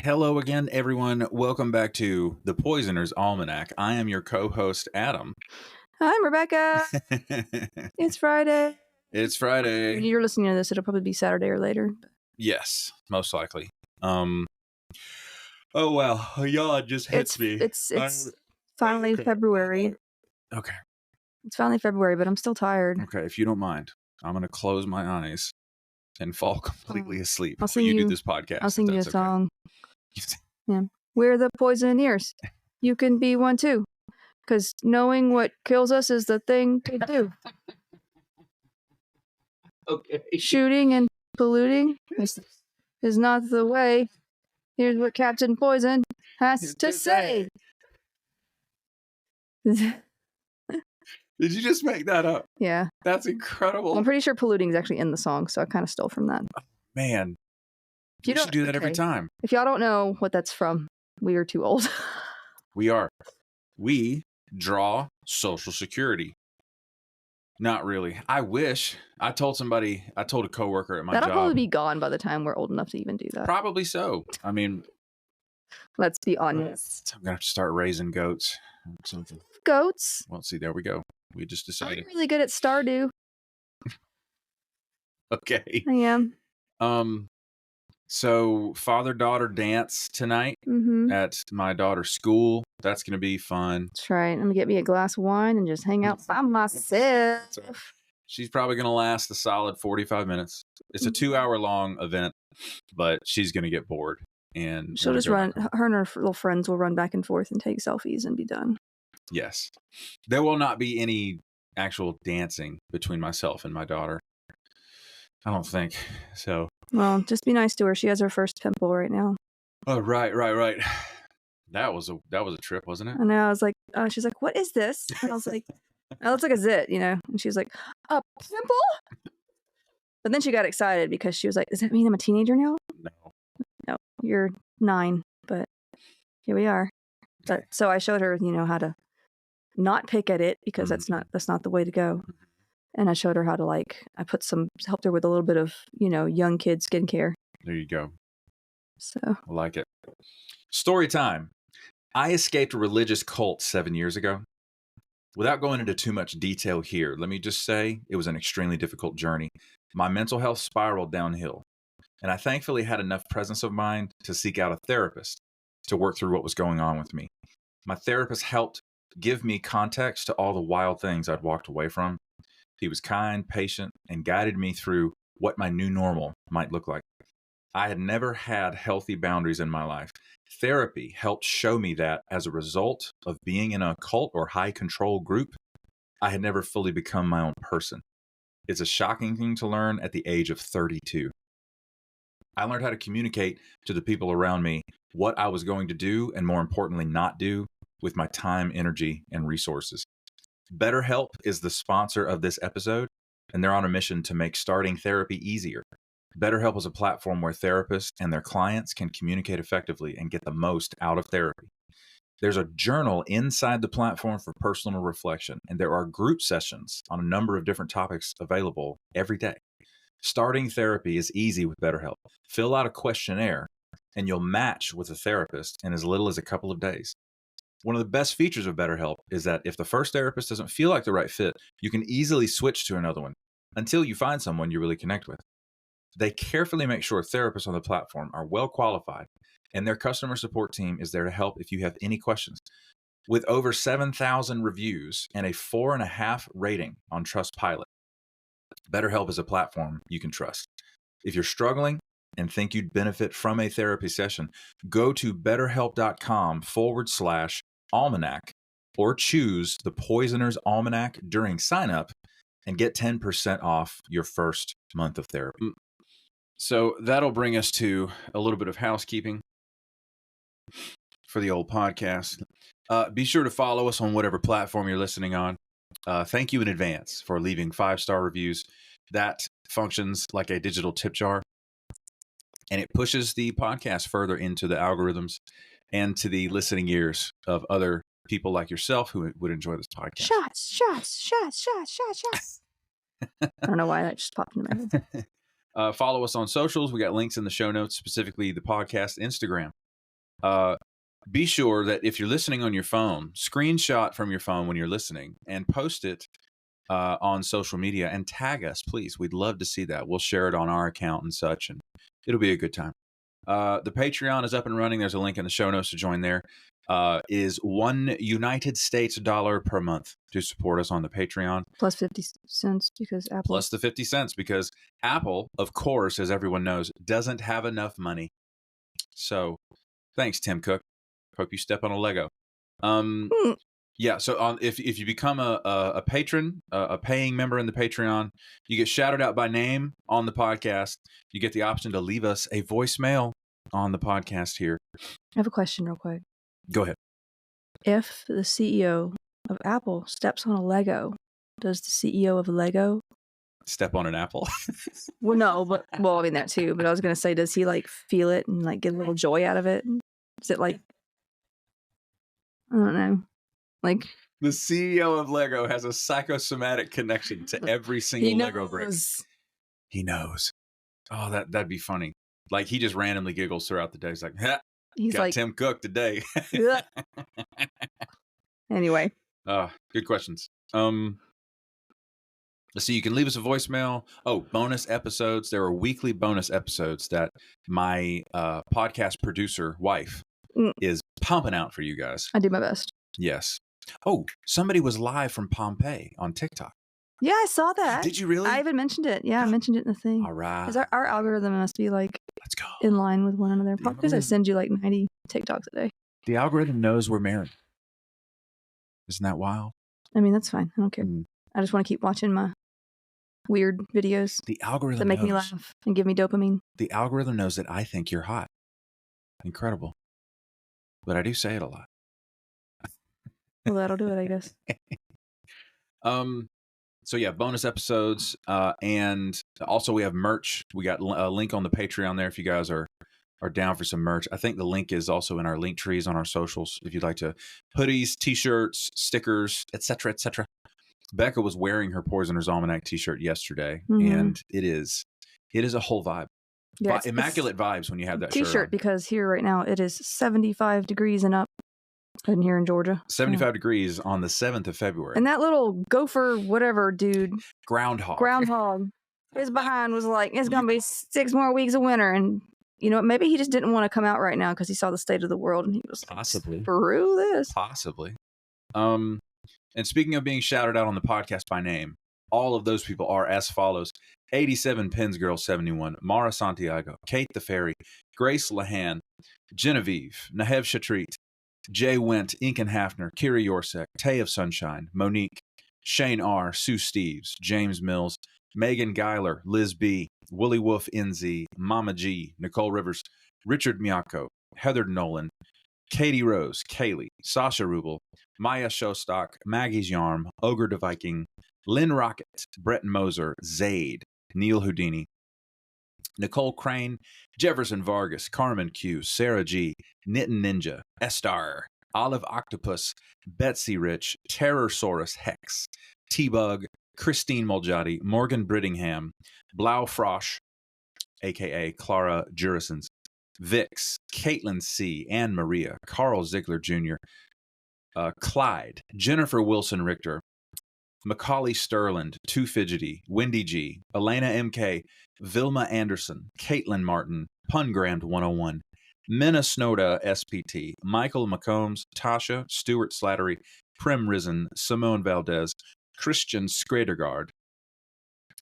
Hello again, everyone. Welcome back to the Poisoner's Almanac. I am your co-host, Adam. I'm Rebecca. It's Friday. It's Friday. When you're listening to this, it'll probably be Saturday or later. Yes, most likely. Oh wow, yawn just hits me. It's finally February. Okay. It's finally February, but I'm still tired. Okay, if you don't mind, I'm gonna close my eyes and fall completely asleep I'll while sing you do you- this podcast. I'll sing you a if that's okay. song. Yeah. We're the Poisoneers. You can be one too. Because knowing what kills us is the thing to do. Okay. Shooting and polluting is not the way. Here's what Captain Poison has to say. Did you just make that up? Yeah. That's incredible. I'm pretty sure polluting is actually in the song, so I kind of stole from that. Man, You you should do that every okay. time. If y'all don't know what that's from, we are too old. We are. We draw Social Security. Not really. I wish. I told a coworker at my That'll job. probably be gone by the time we're old enough to even do that. Probably so. I mean, Let's be honest. I'm going to have to start raising goats or something. Goats. Well, see, there we go. We just I'm decided. really good at Stardew. Okay. I am. So father-daughter dance tonight Mm-hmm. at my daughter's school. That's going to be fun. That's right. I'm gonna get me a glass of wine and just hang out by myself. She's probably going to last a solid 45 minutes. It's a 2-hour-long event, but she's going to get bored. And She'll just run. Her and her little friends will run back and forth and take selfies and be done. Yes. There will not be any actual dancing between myself and my daughter. I don't think so. Well, just be nice to her. She has her first pimple right now. Oh, right. That was a trip, wasn't it? And I was like, she's like, what is this? And I was like, it looks like a zit, And she was like, a pimple? But then she got excited because she was like, does that mean I'm a teenager now? No, you're 9, but here we are. But so I showed her, how to not pick at it because that's not the way to go. And I showed her how to helped her with a little bit of, young kid skincare. There you go. So I like it. Story time. I escaped a religious cult 7 years ago. Without going into too much detail here, let me just say it was an extremely difficult journey. My mental health spiraled downhill, and I thankfully had enough presence of mind to seek out a therapist to work through what was going on with me. My therapist helped give me context to all the wild things I'd walked away from. He was kind, patient, and guided me through what my new normal might look like. I had never had healthy boundaries in my life. Therapy helped show me that as a result of being in a cult or high control group, I had never fully become my own person. It's a shocking thing to learn at the age of 32. I learned how to communicate to the people around me what I was going to do and, more importantly, not do with my time, energy, and resources. BetterHelp is the sponsor of this episode, and they're on a mission to make starting therapy easier. BetterHelp is a platform where therapists and their clients can communicate effectively and get the most out of therapy. There's a journal inside the platform for personal reflection, and there are group sessions on a number of different topics available every day. Starting therapy is easy with BetterHelp. Fill out a questionnaire, and you'll match with a therapist in as little as a couple of days. One of the best features of BetterHelp is that if the first therapist doesn't feel like the right fit, you can easily switch to another one until you find someone you really connect with. They carefully make sure therapists on the platform are well qualified, and their customer support team is there to help if you have any questions. With over 7,000 reviews and a 4.5 rating on Trustpilot, BetterHelp is a platform you can trust. If you're struggling and think you'd benefit from a therapy session, go to betterhelp.com/almanac or choose the Poisoner's Almanac during sign up and get 10% off your first month of therapy. So that'll bring us to a little bit of housekeeping for the old podcast. Be sure to follow us on whatever platform you're listening on. Thank you in advance for leaving 5-star reviews. That functions like a digital tip jar, and it pushes the podcast further into the algorithms and to the listening ears of other people like yourself who would enjoy this podcast. Shots. I don't know why that just popped in my head. Follow us on socials. We got links in the show notes, specifically the podcast Instagram. Be sure that if you're listening on your phone, screenshot from your phone when you're listening and post it on social media and tag us, please. We'd love to see that. We'll share it on our account and such, and it'll be a good time. The Patreon is up and running. There's a link in the show notes to join there. Is $1 United States dollar per month to support us on the Patreon. Plus 50 cents because Apple. Plus the 50 cents because Apple, of course, as everyone knows, doesn't have enough money. So thanks, Tim Cook. Hope you step on a Lego. Yeah, so if you become a patron, a paying member in the Patreon, you get shouted out by name on the podcast. You get the option to leave us a voicemail on the podcast here. I have a question real quick. Go ahead. If the CEO of Apple steps on a Lego, does the CEO of Lego step on an apple? Well, no, but I mean that too. But I was gonna say, does he like feel it and like get a little joy out of it? Is it like, I don't know, like the CEO of Lego has a psychosomatic connection to every single Lego brick. He knows. Oh, that'd be funny. Like he just randomly giggles throughout the day. He's like, he's got like Tim Cook today. Anyway. Good questions. Let's see, you can leave us a voicemail. Oh, bonus episodes. There are weekly bonus episodes that my podcast producer wife is pumping out for you guys. I do my best. Yes. Oh, somebody was live from Pompeii on TikTok. Yeah, I saw that. Did you really? I even mentioned it. Yeah, I mentioned it in the thing. All right. Because our algorithm must be like, let's go, in line with one another. Probably because I send you like 90 TikToks a day. The algorithm knows we're married. Isn't that wild? I mean, that's fine. I don't care. I just want to keep watching my weird videos. The algorithm that make me laugh and give me dopamine. The algorithm knows that I think you're hot. Incredible. But I do say it a lot. Well, that'll do it, I guess. So yeah, bonus episodes, and also we have merch. We got a link on the Patreon there if you guys are down for some merch. I think the link is also in our link trees on our socials if you'd like to. Hoodies, t-shirts, stickers, etc., etc. Becca was wearing her Poisoner's Almanac t-shirt yesterday, and it is a whole vibe. Yeah, immaculate vibes when you have that t-shirt on. Because here right now it is 75 degrees and up. In here in Georgia. 75 degrees on the 7th of February. And that little gopher whatever dude. Groundhog. His behind was like, it's going to be 6 more weeks of winter. And, you know, maybe he just didn't want to come out right now because he saw the state of the world and he was possibly like, screw this. Possibly. And speaking of being shouted out on the podcast by name, all of those people are as follows. 87 Pins Girl 71, Mara Santiago, Kate the Fairy, Grace Lahan, Genevieve, Nahev Shatreet, Jay Wendt, Inken Hafner, Kira Yorsek, Tay of Sunshine, Monique, Shane R., Sue Steves, James Mills, Megan Geiler, Liz B., Willie Wolf NZ, Mama G., Nicole Rivers, Richard Miyako, Heather Nolan, Katie Rose, Kaylee, Sasha Rubel, Maya Showstock, Maggie's Yarm, Ogre the Viking, Lynn Rocket, Brett Moser, Zaid, Neil Houdini, Nicole Crane, Jefferson Vargas, Carmen Q, Sarah G, Knittin' Ninja, Estar, Olive Octopus, Betsy Rich, Terrorsaurus Hex, T-Bug, Christine Moljadi, Morgan Brittingham, Blau Frosch, a.k.a. Clara Jurisons, Vix, Caitlin C., Anne Maria, Carl Ziegler Jr., Clyde, Jennifer Wilson Richter, Macaulay Sterland, Too Fidgety, Wendy G, Elena MK, Vilma Anderson, Caitlin Martin, Pungrand 101, Minna Snoda SPT, Michael McCombs, Tasha, Stuart Slattery, Prim Risen, Simone Valdez, Christian Skredergaard,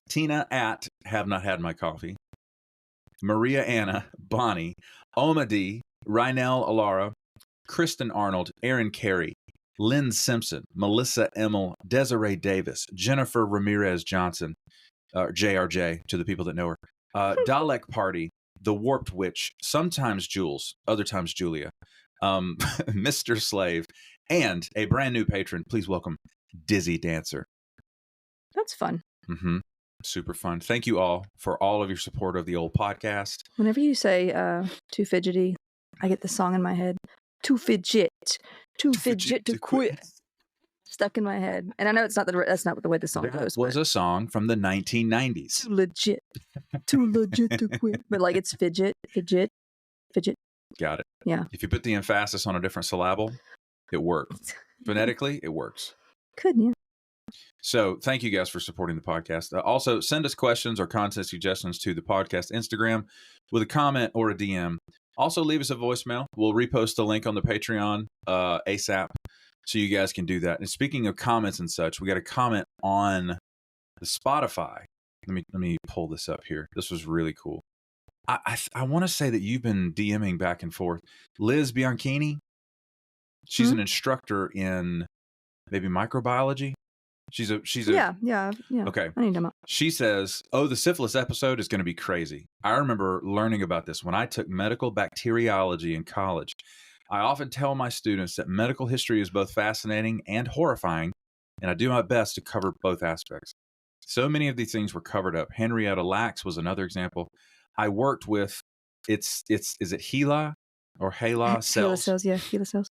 Tina at Have Not Had My Coffee, Maria Anna, Bonnie, Oma D, Rynell Alara, Kristen Arnold, Aaron Carey, Lynn Simpson, Melissa Emmel, Desiree Davis, Jennifer Ramirez Johnson, JRJ to the people that know her, Dalek Party, The Warped Witch, sometimes Jules, other times Julia, Mr. Slave, and a brand new patron. Please welcome Dizzy Dancer. That's fun. Super fun. Thank you all for all of your support of the old podcast. Whenever you say Too Fidgety, I get the song in my head. Too fidget to quit. Stuck in my head, and I know that's not the way the song goes. It was a song from the 1990s. Too legit to quit. But like it's fidget. Got it. Yeah. If you put the emphasis on a different syllable, it works. Phonetically, it works. Could, yeah. So thank you guys for supporting the podcast. Also, send us questions or content suggestions to the podcast Instagram with a comment or a DM. Also, leave us a voicemail. We'll repost the link on the Patreon ASAP, so you guys can do that. And speaking of comments and such, we got a comment on the Spotify. Let me pull this up here. This was really cool. I want to say that you've been DMing back and forth. Liz Bianchini, she's an instructor in maybe microbiology. She's a yeah. Okay. I need to know. She says, "Oh, the syphilis episode is going to be crazy. I remember learning about this when I took medical bacteriology in college. I often tell my students that medical history is both fascinating and horrifying, and I do my best to cover both aspects. So many of these things were covered up. Henrietta Lacks was another example. I worked with is it HeLa or HeLa cells? HeLa cells, yeah, HeLa cells.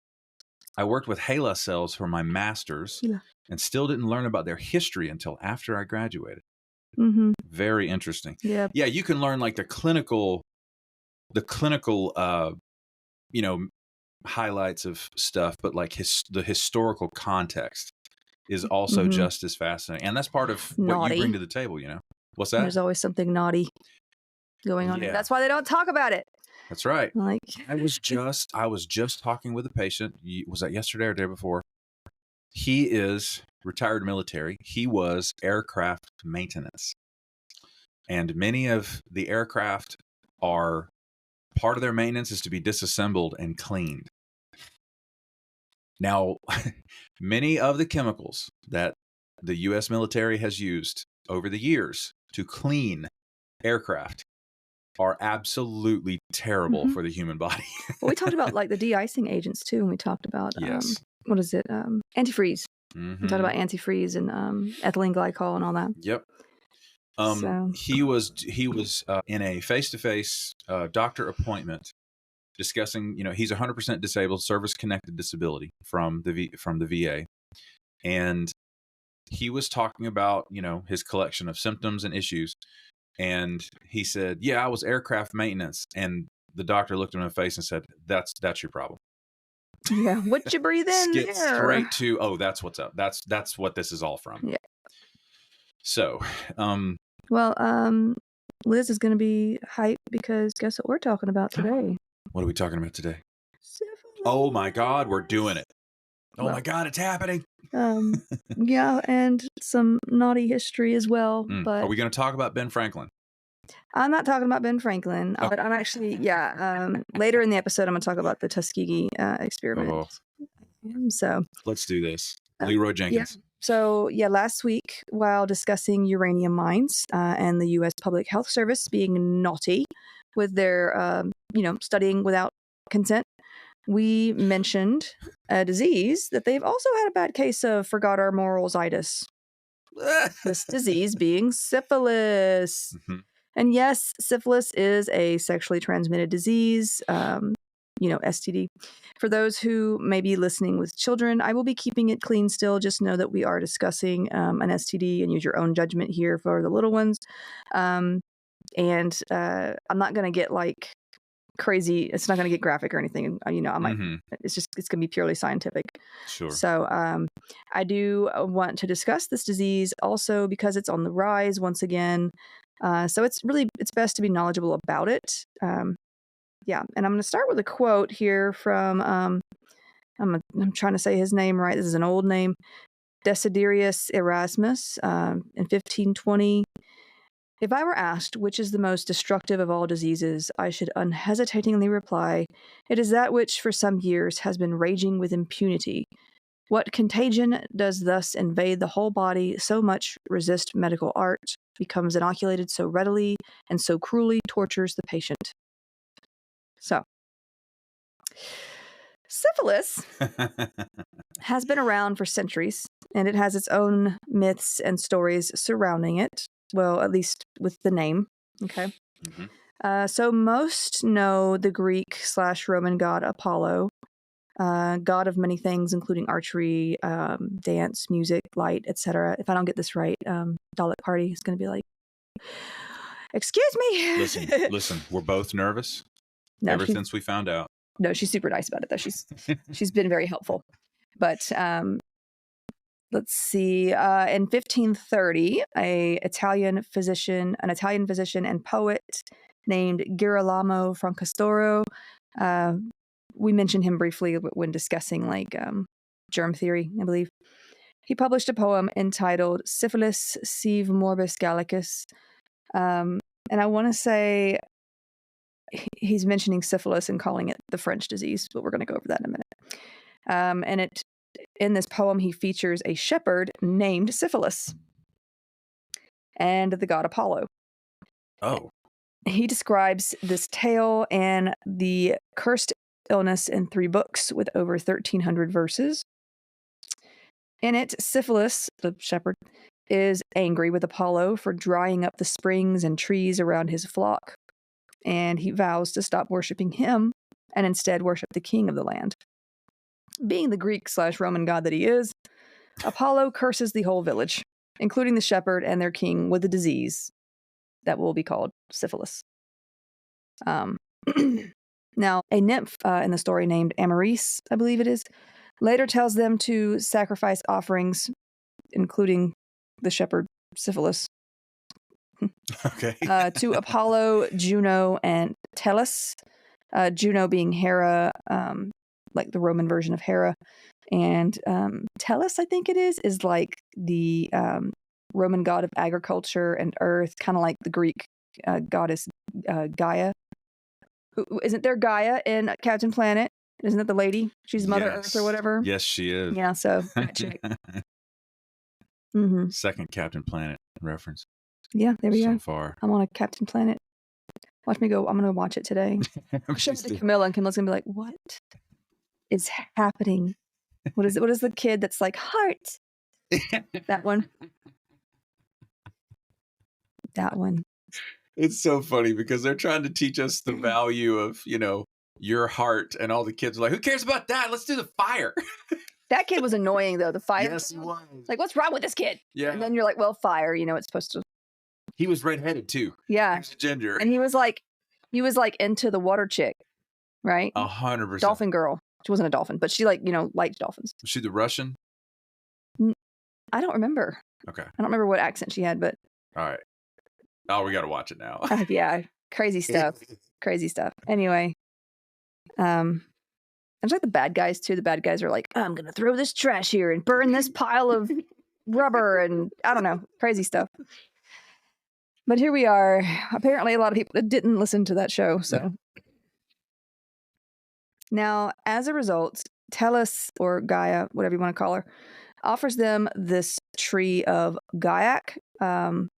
I worked with HeLa cells for my master's and still didn't learn about their history until after I graduated. Mm-hmm. Very interesting. Yeah. Yeah, you can learn like the clinical highlights of stuff, but like the historical context is also just as fascinating. And that's part of what you bring to the table, What's that? There's always something naughty going on. That's why they don't talk about it. That's right. Like I was just talking with a patient. Was that yesterday or the day before? He is retired military. He was aircraft maintenance. And many of the aircraft are part of their maintenance is to be disassembled and cleaned. Now, many of the chemicals that the U.S. military has used over the years to clean aircraft are absolutely terrible for the human body. Well, we talked about like the de-icing agents too, and we talked about what is it? Antifreeze. We talked about antifreeze and ethylene glycol and all that. Yep. He was in a face-to-face doctor appointment discussing, he's 100% disabled, service-connected disability from the VA, and he was talking about, his collection of symptoms and issues. And he said, "Yeah, I was aircraft maintenance." And the doctor looked him in the face and said, "That's your problem." Yeah, what you breathe in Get there? Straight to, "Oh, that's what's up. That's what this is all from." Yeah. So, Liz is going to be hyped because guess what we're talking about today? What are we talking about today? Syphilis. Oh my God, we're doing it. Oh my God, it's happening. Yeah, and some naughty history as well. But are we going to talk about Ben Franklin? I'm not talking about Ben Franklin, but I'm actually, later in the episode, I'm going to talk about the Tuskegee experiment. So let's do this. Leroy Jenkins. Yeah. So last week, while discussing uranium mines and the U.S. Public Health Service being naughty with their, studying without consent, we mentioned a disease that they've also had a bad case of forgot our morals-itis. This disease being syphilis. Mm-hmm. And yes, syphilis is a sexually transmitted disease, STD. For those who may be listening with children, I will be keeping it clean still. Just know that we are discussing an STD and use your own judgment here for the little ones. And I'm not going to get like crazy. It's not going to get graphic or anything. I might, it's going to be purely scientific. Sure. So I do want to discuss this disease also because it's on the rise once again. So it's best to be knowledgeable about it. And I'm going to start with a quote here from, I'm trying to say his name right. This is an old name. Desiderius Erasmus in 1520. If I were asked which is the most destructive of all diseases, I should unhesitatingly reply, it is that which for some years has been raging with impunity. What contagion does thus invade the whole body, so much resist medical art, becomes inoculated so readily, and so cruelly tortures the patient. So, syphilis has been around for centuries, and it has its own myths and stories surrounding it. Well, at least with the name. Okay. Mm-hmm. So most know the Greek/Roman god Apollo, god of many things, including archery, dance, music, light, etc. If I don't get this right, Dalit Party is going to be like, "Excuse me." Listen. We're both nervous. ever since we found out. No, she's super nice about it though. She's been very helpful. But let's see. In 1530, an Italian physician and poet named Girolamo Francescolo. We mentioned him briefly when discussing like germ theory, I believe. He published a poem entitled Syphilis sive morbis Gallicus. And I want to say he's mentioning syphilis and calling it the French disease, but we're going to go over that in a minute. And in this poem, he features a shepherd named Syphilis and the god Apollo. Oh. He describes this tale and the cursed illness in 3 books with over 1,300 verses. In it, Syphilis, the shepherd, is angry with Apollo for drying up the springs and trees around his flock, and he vows to stop worshiping him and instead worship the king of the land. Being the Greek/Roman god that he is, Apollo curses the whole village, including the shepherd and their king, with a disease that will be called syphilis. Now, a nymph in the story named Amaris, I believe it is, later tells them to sacrifice offerings, including the shepherd Syphilis, Okay. to Apollo, Juno, and Tellus. Juno being Hera, like the Roman version of Hera, and Tellus, I think it is like the Roman god of agriculture and earth, kind of like the Greek goddess Gaia. Isn't there Gaia in Captain Planet? Isn't that the lady? She's Mother Earth or whatever. Yes, she is. Yeah, so check. Second Captain Planet reference. Yeah, there we go. So far. I'm on a Captain Planet. Watch me go. I'm going to watch it today. Show it to Camilla, and Camilla's going to be like, what is happening? What is the kid that's like, heart? That one. That one. It's so funny because they're trying to teach us the value of, your heart, and all the kids are like, who cares about that? Let's do the fire. That kid was annoying, though. The fire. Yes, he was. Like, what's wrong with this kid? Yeah. And then you're like, well, fire, it's supposed to. He was redheaded, too. Yeah. He was a ginger. And he was like into the water chick, right? 100%. Dolphin girl. She wasn't a dolphin, but she liked dolphins. Was she the Russian? I don't remember. Okay. I don't remember what accent she had, but. All right. Oh, we got to watch it now. Yeah. Crazy stuff. Crazy stuff. Anyway. There's like the bad guys too. The bad guys are like, I'm going to throw this trash here and burn this pile of rubber and I don't know, crazy stuff. But here we are. Apparently a lot of people didn't listen to that show. So now, as a result, Tellus, or Gaia, whatever you want to call her, offers them this tree of Gaiac, Gaiacum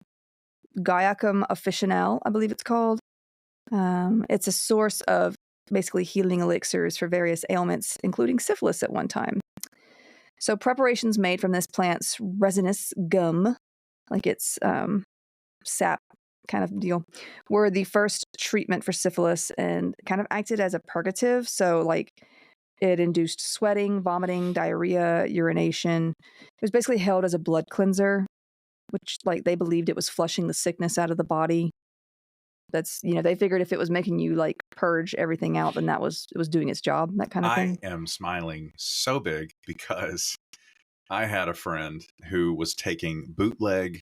officinale, I believe it's called. It's a source of basically healing elixirs for various ailments, including syphilis at one time. So preparations made from this plant's resinous gum, like it's sap kind of deal, were the first treatment for syphilis and kind of acted as a purgative. So like it induced sweating, vomiting, diarrhea, urination. It was basically held as a blood cleanser, which like they believed it was flushing the sickness out of the body. That's, they figured if it was making you like purge everything out, then it was doing its job, that kind of thing. I am smiling so big because I had a friend who was taking bootleg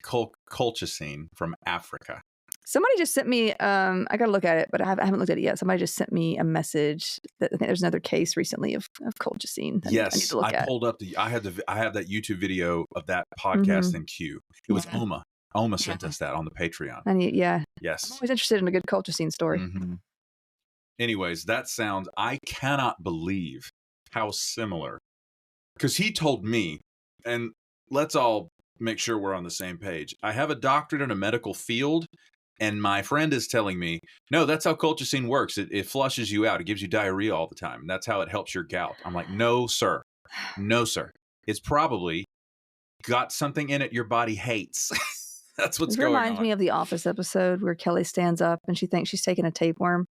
colchicine from Africa. Somebody just sent me, I got to look at it, but I haven't looked at it yet. Somebody just sent me a message that I think there's another case recently of colchicine. Yes, I need to look at. pulled up I have that YouTube video of that podcast in queue. It was Oma. Oma sent us that on the Patreon. Yes. I'm I'm always interested in a good colchicine story. Anyways, I cannot believe how similar, because he told me, and let's all make sure we're on the same page. I have a doctorate in a medical field, and my friend is telling me, no, that's how colchicine works. It flushes you out. It gives you diarrhea all the time. And that's how it helps your gout. I'm like, no, sir. No, sir. It's probably got something in it your body hates. That's what's going on. It reminds me of the Office episode where Kelly stands up and she thinks she's taking a tapeworm.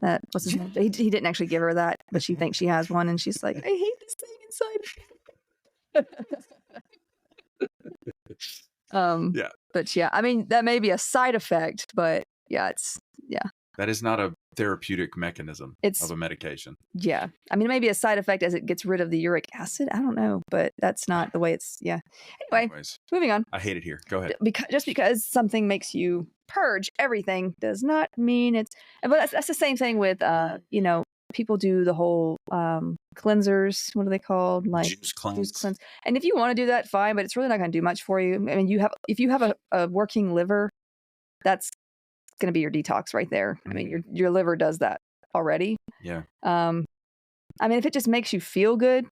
What's his name? He didn't actually give her that, but she thinks she has one, and she's like, I hate this thing inside. Yeah. But yeah, I mean, that may be a side effect, but yeah, That is not a therapeutic mechanism of a medication. Yeah. I mean, it may be a side effect as it gets rid of the uric acid. I don't know, but that's not the way it's, yeah. Anyway, Anyways, moving on. I hate it here. Go ahead. Just because something makes you purge everything does not mean it's, but that's the same thing with, you know, people do the whole cleansers. What are they called? Like Juice cleanse. And if you want to do that, fine, but it's really not going to do much for you. I mean, if you have a working liver, that's going to be your detox right there. I mean, your liver does that already. Yeah. I mean, if it just makes you feel good,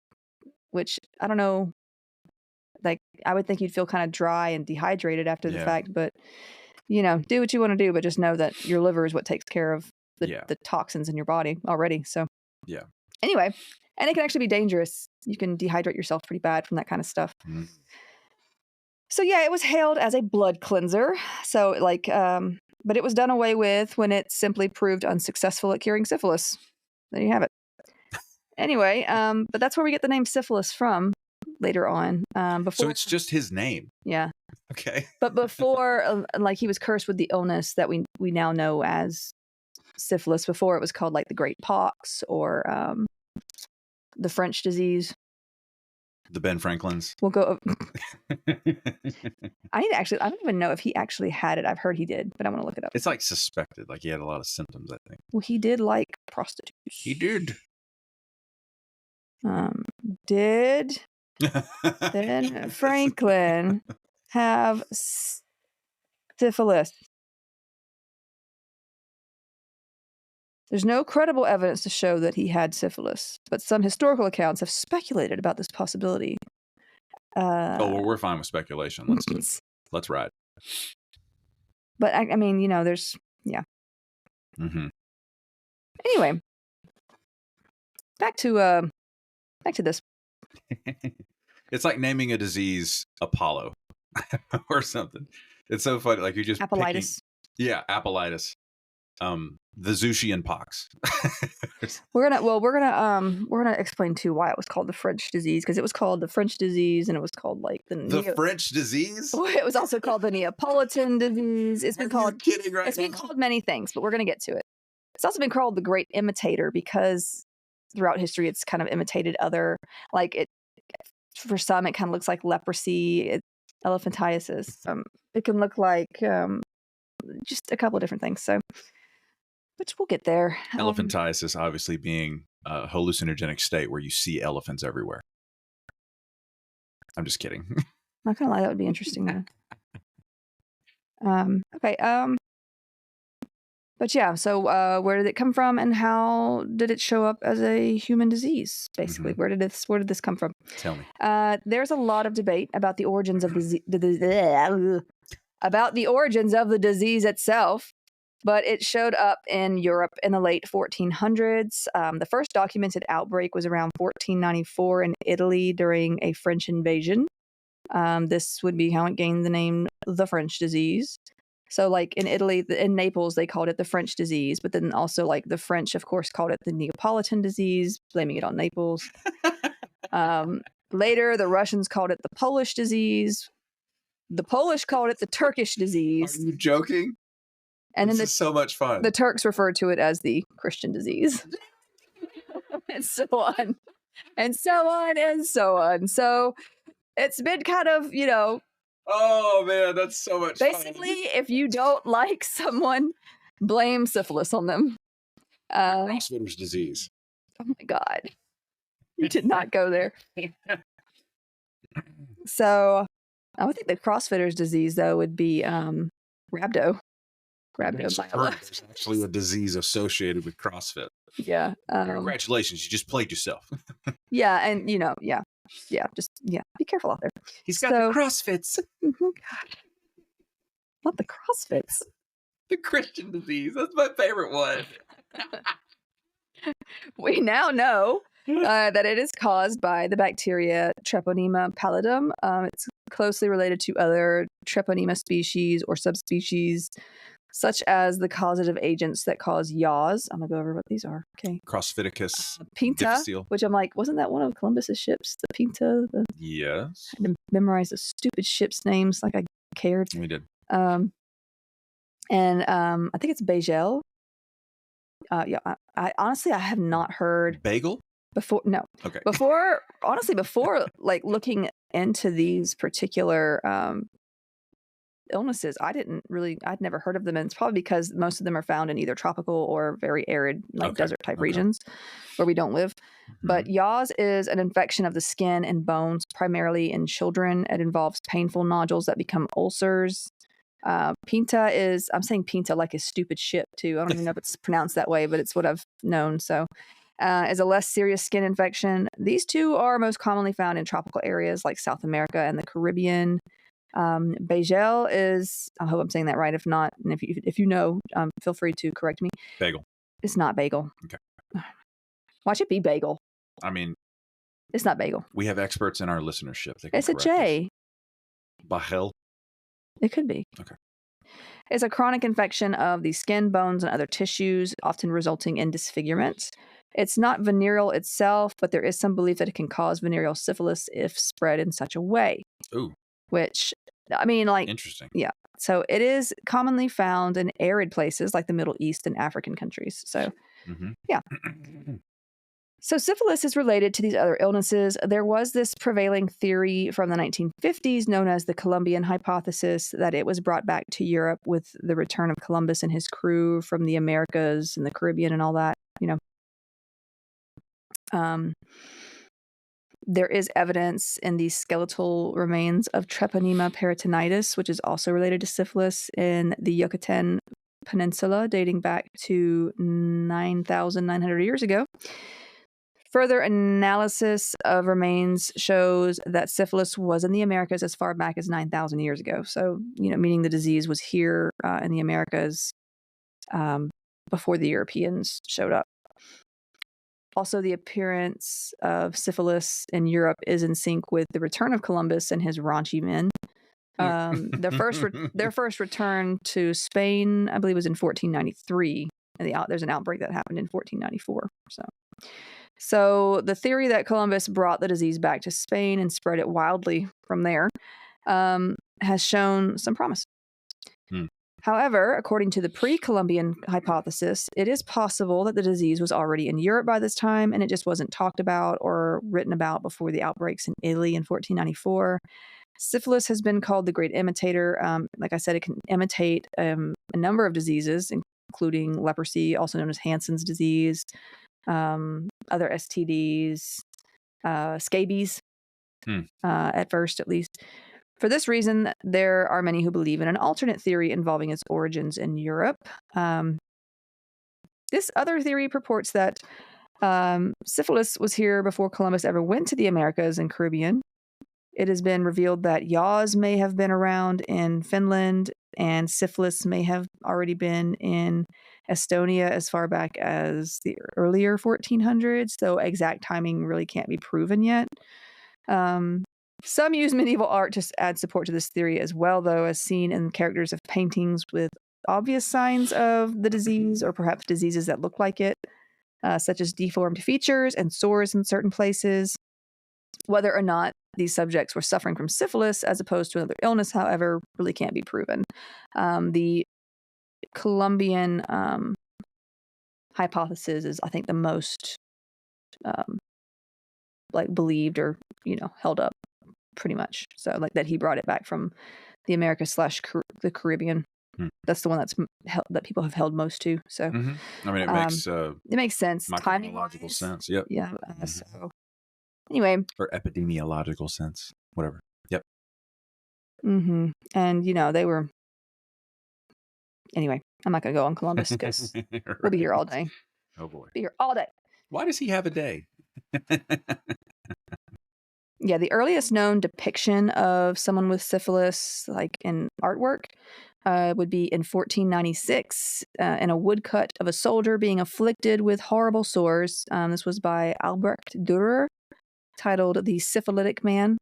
which I don't know, like I would think you'd feel kind of dry and dehydrated after the fact, but you know, do what you want to do, but just know that your liver is what takes care of the toxins in your body already. So yeah. Anyway, and it can actually be dangerous. You can dehydrate yourself pretty bad from that kind of stuff. So yeah, it was hailed as a blood cleanser. So like, but it was done away with when it simply proved unsuccessful at curing syphilis. There you have it. Anyway, but that's where we get the name syphilis from later on. So it's just his name. Yeah. Okay. But before, like he was cursed with the illness that we now know as syphilis. Before it was called like the Great Pox or the French disease. The Ben Franklins. We'll go. I don't even know if he actually had it. I've heard he did, but I want to look it up. It's like suspected. Like he had a lot of symptoms, I think. Well, he did like prostitutes. He did. Did Ben Franklin have syphilis? There's no credible evidence to show that he had syphilis, but some historical accounts have speculated about this possibility. Well, we're fine with speculation. Let's ride. But I mean, you know, there's Anyway, back to this. It's like naming a disease Apollo or something. It's so funny. Like you're just Apollitis. Apollitis. The Zushian pox. We're gonna explain too why it was called the French disease, because it was called the French disease and it was called like the French disease. It was also called the Neapolitan disease. It's been called been called many things, but we're gonna get to it. It's also been called the Great Imitator because throughout history it's kind of imitated other, like it. For some, it kind of looks like leprosy, elephantiasis. It can look like just a couple of different things. So. Which we'll get there. Elephantiasis obviously being a hallucinogenic state where you see elephants everywhere. I'm just kidding. Not gonna lie, that would be interesting though. Okay. But yeah, so where did it come from and how did it show up as a human disease? Basically, where did this come from? Tell me. There's a lot of debate about the origins of about the origins of the disease itself. But it showed up in Europe in the late 1400s. The first documented outbreak was around 1494 in Italy during a French invasion. This would be how it gained the name the French disease. So like in Italy, in Naples, they called it the French disease. But then also like the French, of course, called it the Neapolitan disease, blaming it on Naples. Later, the Russians called it the Polish disease. The Polish called it the Turkish disease. Are you joking? And this then is so much fun. The Turks referred to it as the Christian disease. And so on. And so on and so on. So it's been kind of, you know. Oh, man, that's so much fun. Basically, if you don't like someone, blame syphilis on them. CrossFitter's disease. Oh, my God. You did not go there. So I would think the CrossFitter's disease, though, would be rhabdo. There's actually a disease associated with CrossFit. Yeah. Congratulations, you just played yourself. Yeah, and you know, just be careful out there. He's got the CrossFits. Not the CrossFits. The Christian disease. That's my favorite one. We now know that it is caused by the bacteria Treponema pallidum. It's closely related to other Treponema species or subspecies, such as the causative agents that cause yaws. I'm going to go over what these are. Okay. Crossfiticus. Pinta, difficile. which I'm like, wasn't that one of Columbus's ships? The Pinta? Yes. I had to memorize the stupid ships' names like I cared. We did. And I think it's Bagel. Yeah, I honestly I have not heard Bagel? before. No, Okay. before like looking into these particular illnesses, I'd never heard of them, and it's probably because most of them are found in either tropical or very arid, like Okay. desert type Okay. regions where we don't live. But Mhm. yaws is an infection of the skin and bones, primarily in children. It involves painful nodules that become ulcers. Pinta is, I'm saying pinta like a stupid shit too. I don't even know if it's pronounced that way, but it's what I've known. So, is a less serious skin infection. These two are most commonly found in tropical areas like South America and the Caribbean. Bagel is, I hope I'm saying that right. If not, and if you know, feel free to correct me. Bagel. It's not bagel. Okay. Why should it be bagel? I mean, It's not bagel. we have experts in our listenership that can It's a correct us. J. Bagel. It could be. Okay. It's a chronic infection of the skin, bones, and other tissues, often resulting in disfigurement. It's not venereal itself, but there is some belief that it can cause venereal syphilis if spread in such a way. Ooh, Which, I mean, like, interesting. yeah. So it is commonly found in arid places like the Middle East and African countries. So, Mhm. yeah. So syphilis is related to these other illnesses. There was this prevailing theory from the 1950s known as the Columbian hypothesis that it was brought back to Europe with the return of Columbus and his crew from the Americas and the Caribbean and all that, you know. There is evidence in the skeletal remains of Treponema peritonitis, which is also related to syphilis in the Yucatan Peninsula, dating back to 9,900 years ago. Further analysis of remains shows that syphilis was in the Americas as far back as 9,000 years ago. So, you know, meaning the disease was here in the Americas before the Europeans showed up. Also, the appearance of syphilis in Europe is in sync with the return of Columbus and his raunchy men. Their first return to Spain, I believe, was in 1493. And there's an outbreak that happened in 1494. So the theory that Columbus brought the disease back to Spain and spread it wildly from there has shown some promise. However, according to the pre-Columbian hypothesis, it is possible that the disease was already in Europe by this time and it just wasn't talked about or written about before the outbreaks in Italy in 1494. Syphilis has been called the great imitator. Like I said, it can imitate a number of diseases, including leprosy, also known as Hansen's disease, other STDs, scabies, at first at least. For this reason, there are many who believe in an alternate theory involving its origins in Europe. This other theory purports that syphilis was here before Columbus ever went to the Americas and Caribbean. It has been revealed that yaws may have been around in Finland, and syphilis may have already been in Estonia as far back as the earlier 1400s, though exact timing really can't be proven yet. Some use medieval art to add support to this theory as well, though, as seen in characters of paintings with obvious signs of the disease or perhaps diseases that look like it, such as deformed features and sores in certain places. Whether or not these subjects were suffering from syphilis as opposed to another illness, however, really can't be proven. The Columbian hypothesis is, I think, the most believed or, held up pretty much. So like that he brought it back from the Americas / the Caribbean. That's the one that people have held most to. So, I mean, it makes sense. Microbiological sense. Yep. Yeah. So anyway, or epidemiological sense, whatever. Yep. And they were. Anyway, I'm not going to go on Columbus because we'll be here all day. Oh boy, be here all day. Why does he have a day? Yeah, the earliest known depiction of someone with syphilis, like in artwork, would be in 1496 in a woodcut of a soldier being afflicted with horrible sores. This was by Albrecht Dürer, titled "The Syphilitic Man."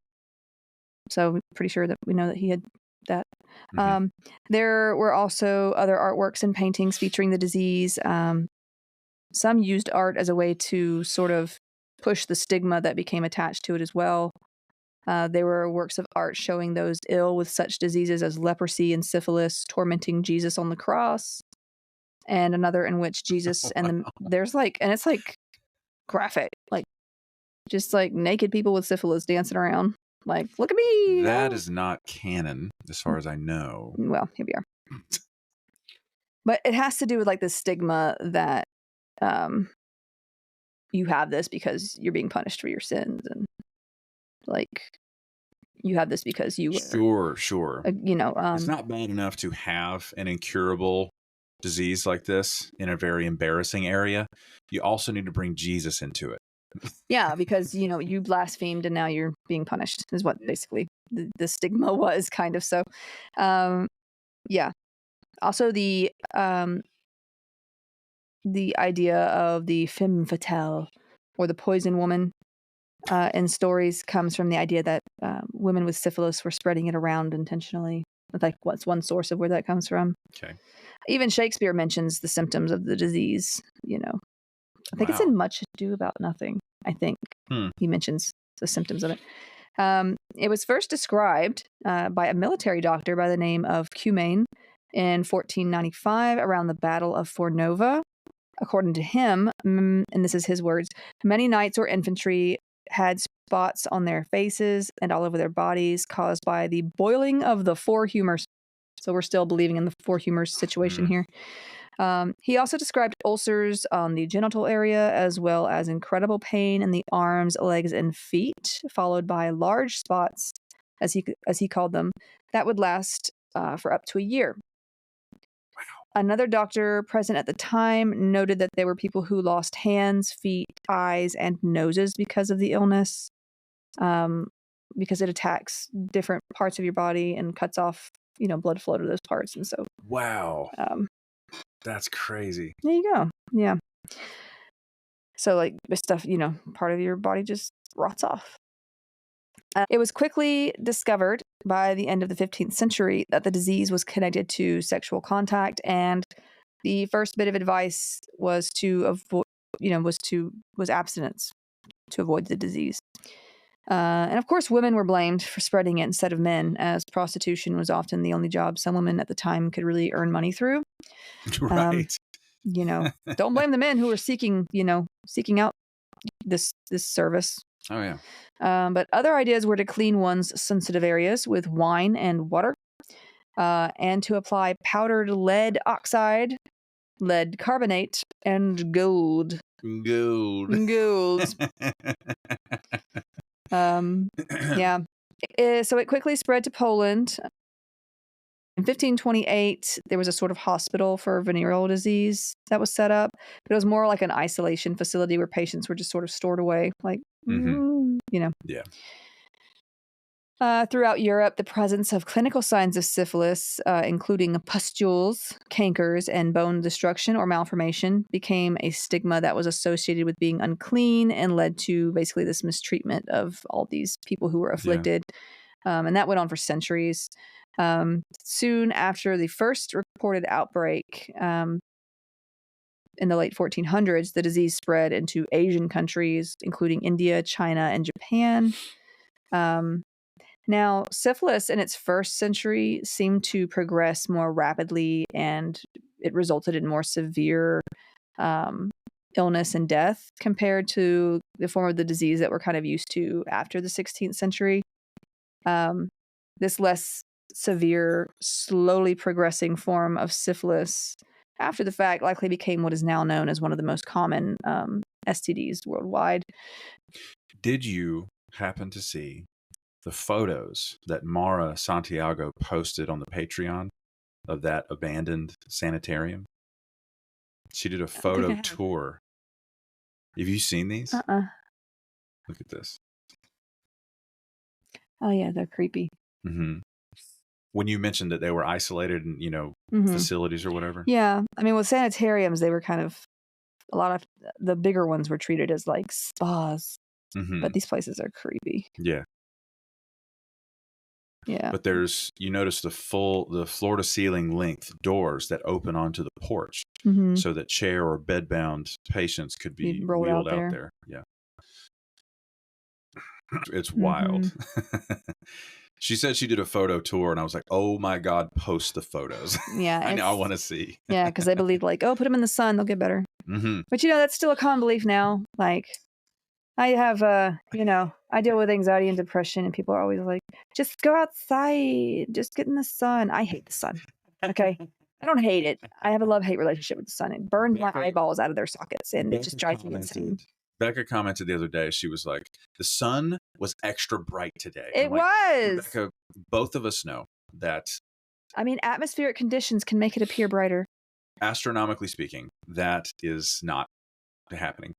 So, pretty sure that we know that he had that. There were also other artworks and paintings featuring the disease. Some used art as a way to sort of push the stigma that became attached to it as well. There were works of art showing those ill with such diseases as leprosy and syphilis tormenting Jesus on the cross. and another in which Jesus and there's like, and it's like graphic, like just like naked people with syphilis dancing around. Like, look at me. That is not canon, as far as I know. Well, here we are. But it has to do with like the stigma that you have this because you're being punished for your sins, and like you have this because you were, Sure. It's not bad enough to have an incurable disease like this in a very embarrassing area. You also need to bring Jesus into it. Yeah, because you blasphemed and now you're being punished is what basically the stigma was, kind of. So yeah. Also the idea of the femme fatale, or the poison woman, in stories comes from the idea that women with syphilis were spreading it around intentionally. Like, what's one source of where that comes from? Okay. Even Shakespeare mentions the symptoms of the disease. I think it's in Much Ado About Nothing. I think he mentions the symptoms of it. It was first described by a military doctor by the name of Cumain in 1495 around the Battle of Fornova. According to him, and this is his words, many knights or infantry had spots on their faces and all over their bodies caused by the boiling of the four humors. So we're still believing in the four humors situation here. He also described ulcers on the genital area, as well as incredible pain in the arms, legs, and feet, followed by large spots, as he called them, that would last for up to a year. Another doctor present at the time noted that there were people who lost hands, feet, eyes, and noses because of the illness, because it attacks different parts of your body and cuts off, blood flow to those parts. And so, wow, that's crazy. There you go. Yeah. So, like, this stuff, part of your body just rots off. It was quickly discovered by the end of the 15th century that the disease was connected to sexual contact, and the first bit of advice was to avoid, was abstinence to avoid the disease. And of course, women were blamed for spreading it instead of men, as prostitution was often the only job some women at the time could really earn money through. Right. Don't blame the men who were seeking out this service. Oh, yeah. But other ideas were to clean one's sensitive areas with wine and water, and to apply powdered lead oxide, lead carbonate, and gold. Yeah. So it quickly spread to Poland. In 1528, there was a sort of hospital for venereal disease that was set up. But it was more like an isolation facility where patients were just sort of stored away, like, Yeah. Throughout Europe, the presence of clinical signs of syphilis, including pustules, cankers, and bone destruction or malformation, became a stigma that was associated with being unclean and led to basically this mistreatment of all these people who were afflicted. Yeah. And that went on for centuries. Soon after the first reported outbreak, in the late 1400s, the disease spread into Asian countries, including India, China, and Japan. Now, syphilis in its first century seemed to progress more rapidly, and it resulted in more severe illness and death compared to the form of the disease that we're kind of used to after the 16th century. This less severe, slowly progressing form of syphilis after the fact likely became what is now known as one of the most common STDs worldwide. Did you happen to see the photos that Mara Santiago posted on the Patreon of that abandoned sanitarium? She did a photo tour. Have you seen these? Look at this. Oh, yeah, they're creepy. Mm-hmm. When you mentioned that they were isolated in, facilities or whatever. Yeah. I mean, with sanitariums, they were kind of, a lot of the bigger ones were treated as like spas. Mm-hmm. But these places are creepy. Yeah. Yeah. But you notice the floor to ceiling length doors that open onto the porch, so that chair or bedbound patients could be wheeled out there. Yeah. It's wild. She said she did a photo tour, and I was like, "Oh my god, post the photos." Yeah, I now want to see. Yeah, because they believe like, oh, put them in the sun, they'll get better. Mm-hmm. But that's still a common belief now. Like, I have, I deal with anxiety and depression, and people are always like, just go outside, just get in the sun. I hate the sun. Okay. I don't hate it. I have a love-hate relationship with the sun. It burns my eyeballs out of their sockets, and it just drives me insane. Becca commented the other day, she was like, the sun was extra bright today. It was. Becca, both of us know that. I mean, atmospheric conditions can make it appear brighter. Astronomically speaking, that is not happening.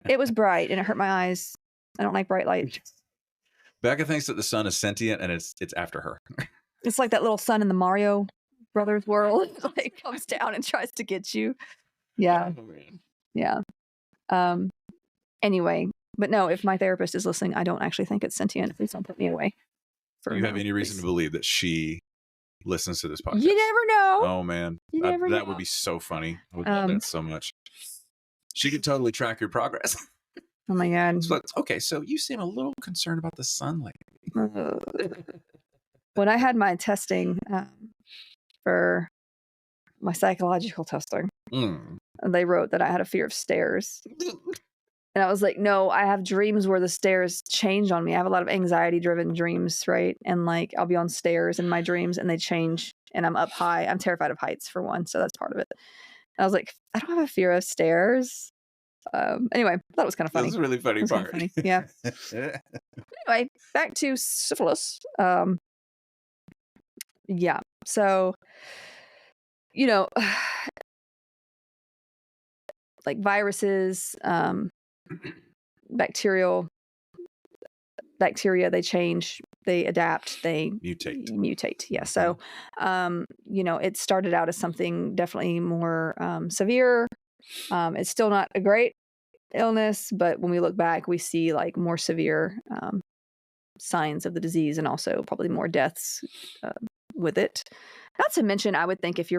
It was bright, and it hurt my eyes. I don't like bright light. Becca thinks that the sun is sentient, and it's after her. It's like that little sun in the Mario Brothers world. Like, comes down and tries to get you. Yeah. Oh, man. Yeah. Anyway, but no, if my therapist is listening, I don't actually think it's sentient. Please don't put me away. Do you have any reason to believe that she listens to this podcast? You never know. Oh, man. That would be so funny. I would love that so much. She could totally track your progress. Oh, my God. So, okay, so you seem a little concerned about the sun lately. When I had my testing for my psychological testing, they wrote that I had a fear of stairs. And I was like, no, I have dreams where the stairs change on me. I have a lot of anxiety-driven dreams, right? And like, I'll be on stairs in my dreams and they change and I'm up high. I'm terrified of heights, for one. So that's part of it. And I was like, I don't have a fear of stairs. Anyway, I thought it was kind of funny. That was a really funny part. Funny. Yeah. Anyway, back to syphilis. Yeah. So, like viruses, bacteria, they change, they adapt, they mutate. Yeah. So, it started out as something definitely more severe. It's still not a great illness, but when we look back, we see like more severe signs of the disease and also probably more deaths with it. Not to mention, I would think if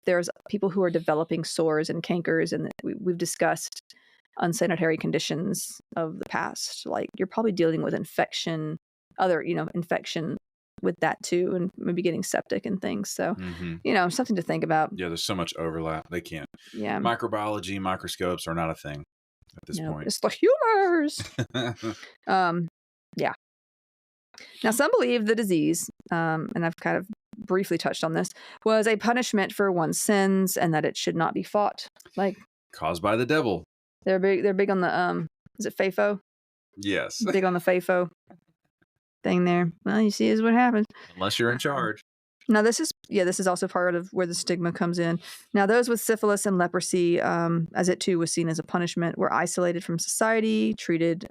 there's people who are developing sores and cankers, and we've discussed unsanitary conditions of the past, like you're probably dealing with infection with that too, and maybe getting septic and things. So, something to think about. Yeah, there's so much overlap. They can't. Yeah. Microbiology, microscopes are not a thing at this point. It's the humors. Yeah. Now, some believe the disease, and I've kind of briefly touched on this, was a punishment for one's sins and that it should not be fought. Like, caused by the devil. They're big on the is it FAFO? Yes. Big on the FAFO thing there. Well, you see is what happens. Unless you're in charge. Now this is also part of where the stigma comes in. Now those with syphilis and leprosy, as it too was seen as a punishment, were isolated from society, treated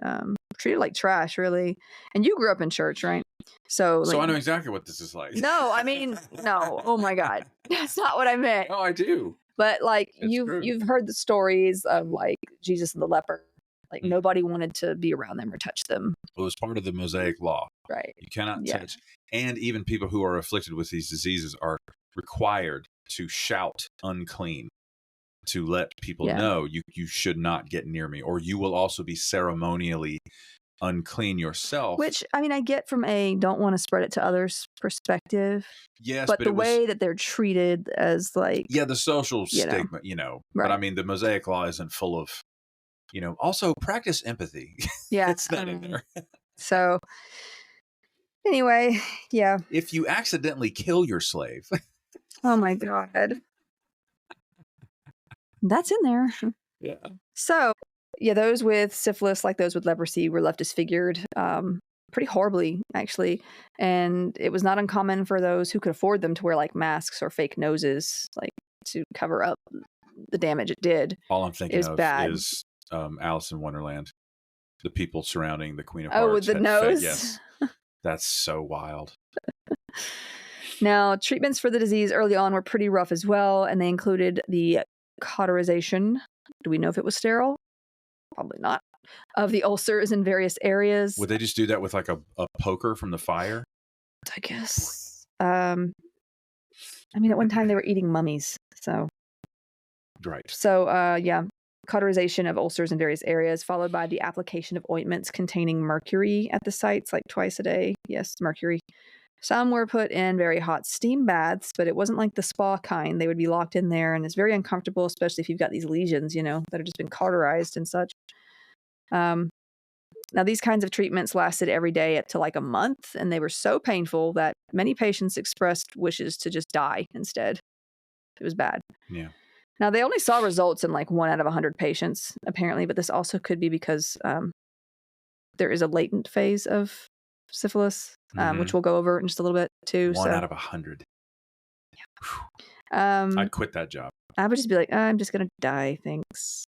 like trash, really. And you grew up in church, right? So I know exactly what this is like. No, I mean, no. Oh my God, that's not what I meant. Oh, I do. But like you've heard the stories of like Jesus and the leper. Like nobody wanted to be around them or touch them. Well, it was part of the Mosaic law. Right. You cannot touch. And even people who are afflicted with these diseases are required to shout unclean to let people know you should not get near me, or you will also be ceremonially unclean yourself. Which, I mean, I get from a don't want to spread it to others perspective. Yes, but the way that they're treated as like... Yeah, the social stigma, Right. But I mean, the Mosaic law isn't full of... also practice empathy. Yeah. It's not in there. So, anyway, yeah. If you accidentally kill your slave. Oh my God. That's in there. Yeah. So, yeah, those with syphilis, like those with leprosy, were left disfigured pretty horribly, actually. And it was not uncommon for those who could afford them to wear like masks or fake noses, like to cover up the damage it did. All I'm thinking of is Alice in Wonderland. The people surrounding the Queen of Hearts. Oh, with the nose? Yes. That's so wild. Now, treatments for the disease early on were pretty rough as well, and they included the cauterization. Do we know if it was sterile? Probably not. Of the ulcers in various areas. Would they just do that with like a poker from the fire? I guess. I mean, at one time they were eating mummies, so. Right. So, yeah. cauterization of ulcers in various areas, followed by the application of ointments containing mercury at the sites, like twice a day. Yes, mercury. Some were put in very hot steam baths, but it wasn't like the spa kind. They would be locked in there, and it's very uncomfortable, especially if you've got these lesions, that have just been cauterized and such. Now, these kinds of treatments lasted every day up to like a month, and they were so painful that many patients expressed wishes to just die instead. It was bad. Yeah. Now, they only saw results in like 1 out of 100 patients, apparently, but this also could be because there is a latent phase of syphilis, which we'll go over in just a little bit too. 1 out of 100. Yeah. I'd quit that job. I would just be like, I'm just going to die, thanks.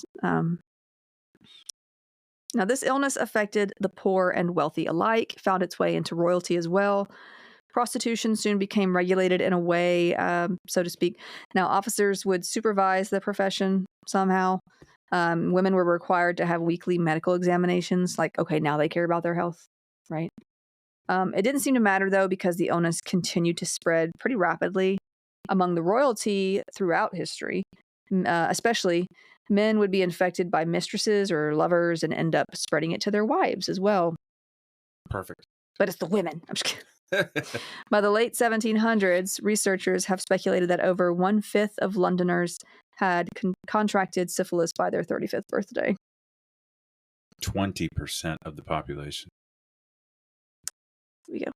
Now, this illness affected the poor and wealthy alike, found its way into royalty as well. Prostitution soon became regulated in a way, so to speak. Now, officers would supervise the profession somehow. Women were required to have weekly medical examinations. Like, okay, now they care about their health, right? It didn't seem to matter, though, because the illness continued to spread pretty rapidly among the royalty throughout history. Especially, men would be infected by mistresses or lovers and end up spreading it to their wives as well. Perfect. But it's the women. I'm just kidding. By the late 1700s, researchers have speculated that over 1/5 of Londoners had contracted syphilis by their 35th birthday. 20% of the population. Here we go.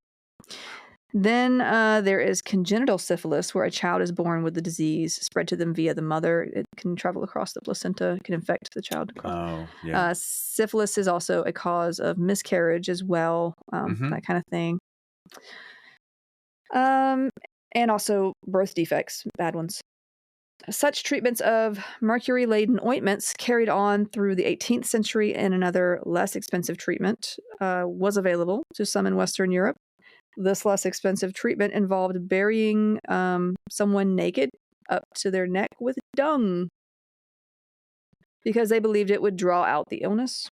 Then there is congenital syphilis, where a child is born with the disease, spread to them via the mother. It can travel across the placenta, can infect the child. Oh, yeah. Syphilis is also a cause of miscarriage as well, that kind of thing. And also birth defects, bad ones. Such treatments of mercury-laden ointments carried on through the 18th century, and another less expensive treatment was available to some in Western Europe. This less expensive treatment involved burying someone naked up to their neck with dung, because they believed it would draw out the illness,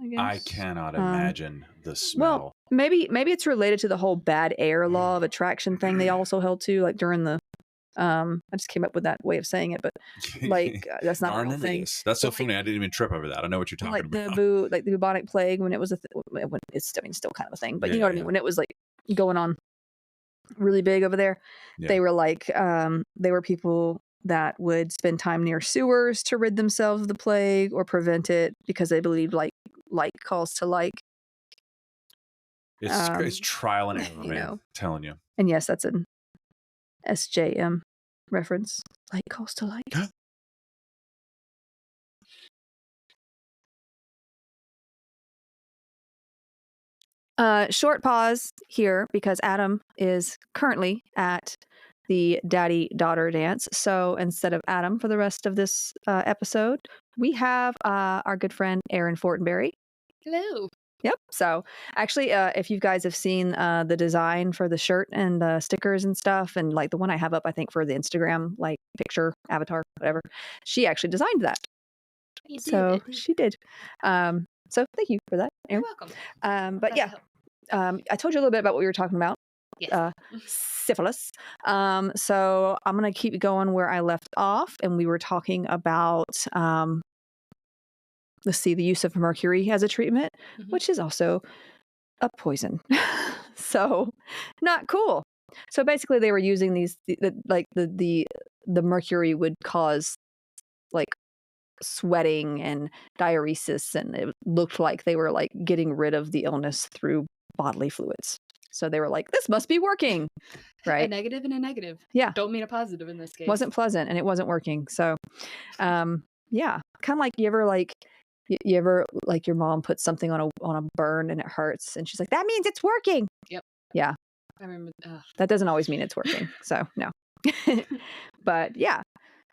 I guess. I cannot imagine the smell. Well, maybe it's related to the whole bad air law of attraction thing they also held to, like during the I just came up with that way of saying it, but like that's not a real thing. That's so funny. I didn't even trip over that. I know what you're talking about. Like the bubonic plague, when it was when it's still kind of a thing, but you know what I mean, when it was like going on really big over there, they were like they were people that would spend time near sewers to rid themselves of the plague or prevent it, because they believed like calls to like. It's trial and error, man. I'm telling you. And yes, that's an SJM reference. Like calls to like. Short pause here, because Adam is currently at the daddy-daughter dance. So instead of Adam for the rest of this episode, we have our good friend Erin Fortenberry. Hello. Yep. So actually, if you guys have seen the design for the shirt and the stickers and stuff, and like the one I have up, I think for the Instagram, like picture, avatar, whatever, she actually designed that. She did. So thank you for that, Erin. You're welcome. But yeah, I told you a little bit about what we were talking about. Yes. Syphilis. So I'm going to keep going where I left off, and we were talking about, let's see, the use of mercury as a treatment, which is also a poison. So not cool. So basically they were using these, the mercury would cause like sweating and diuresis, and it looked like they were like getting rid of the illness through bodily fluids. So they were like, this must be working, right? A negative and a negative. Yeah. Don't mean a positive in this case. Wasn't pleasant, and it wasn't working. So, yeah, kind of like you ever like your mom puts something on a burn and it hurts, and she's like, that means it's working. Yep. Yeah. I remember. That doesn't always mean it's working. So no. But yeah.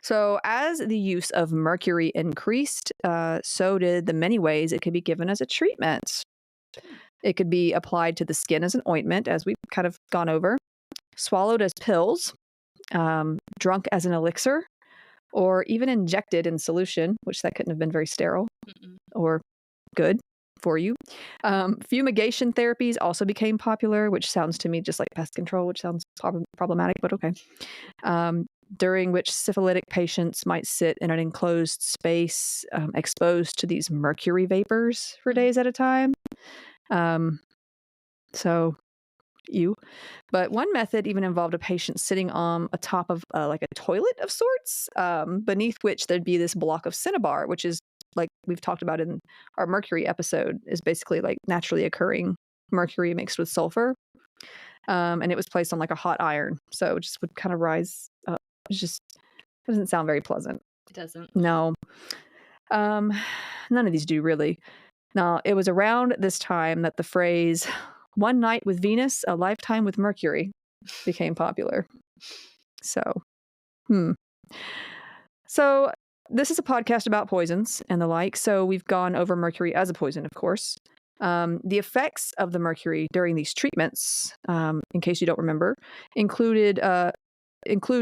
So as the use of mercury increased, so did the many ways it could be given as a treatment. It could be applied to the skin as an ointment, as we've kind of gone over, swallowed as pills, drunk as an elixir, or even injected in solution, which that couldn't have been very sterile or good for you. Fumigation therapies also became popular, which sounds to me just like pest control, which sounds problematic, but okay. during which syphilitic patients might sit in an enclosed space exposed to these mercury vapors for days at a time. So, But one method even involved a patient sitting on atop of like a toilet of sorts, beneath which there'd be this block of cinnabar, which is like we've talked about in our mercury episode, is basically like naturally occurring mercury mixed with sulfur. And it was placed on like a hot iron. So it just would kind of rise up. It just doesn't sound very pleasant. It doesn't. No. None of these do really. Now, it was around this time that the phrase, "one night with Venus, a lifetime with Mercury," became popular. So, So, this is a podcast about poisons and the like, so we've gone over mercury as a poison, of course. The effects of the mercury during these treatments, in case you don't remember, include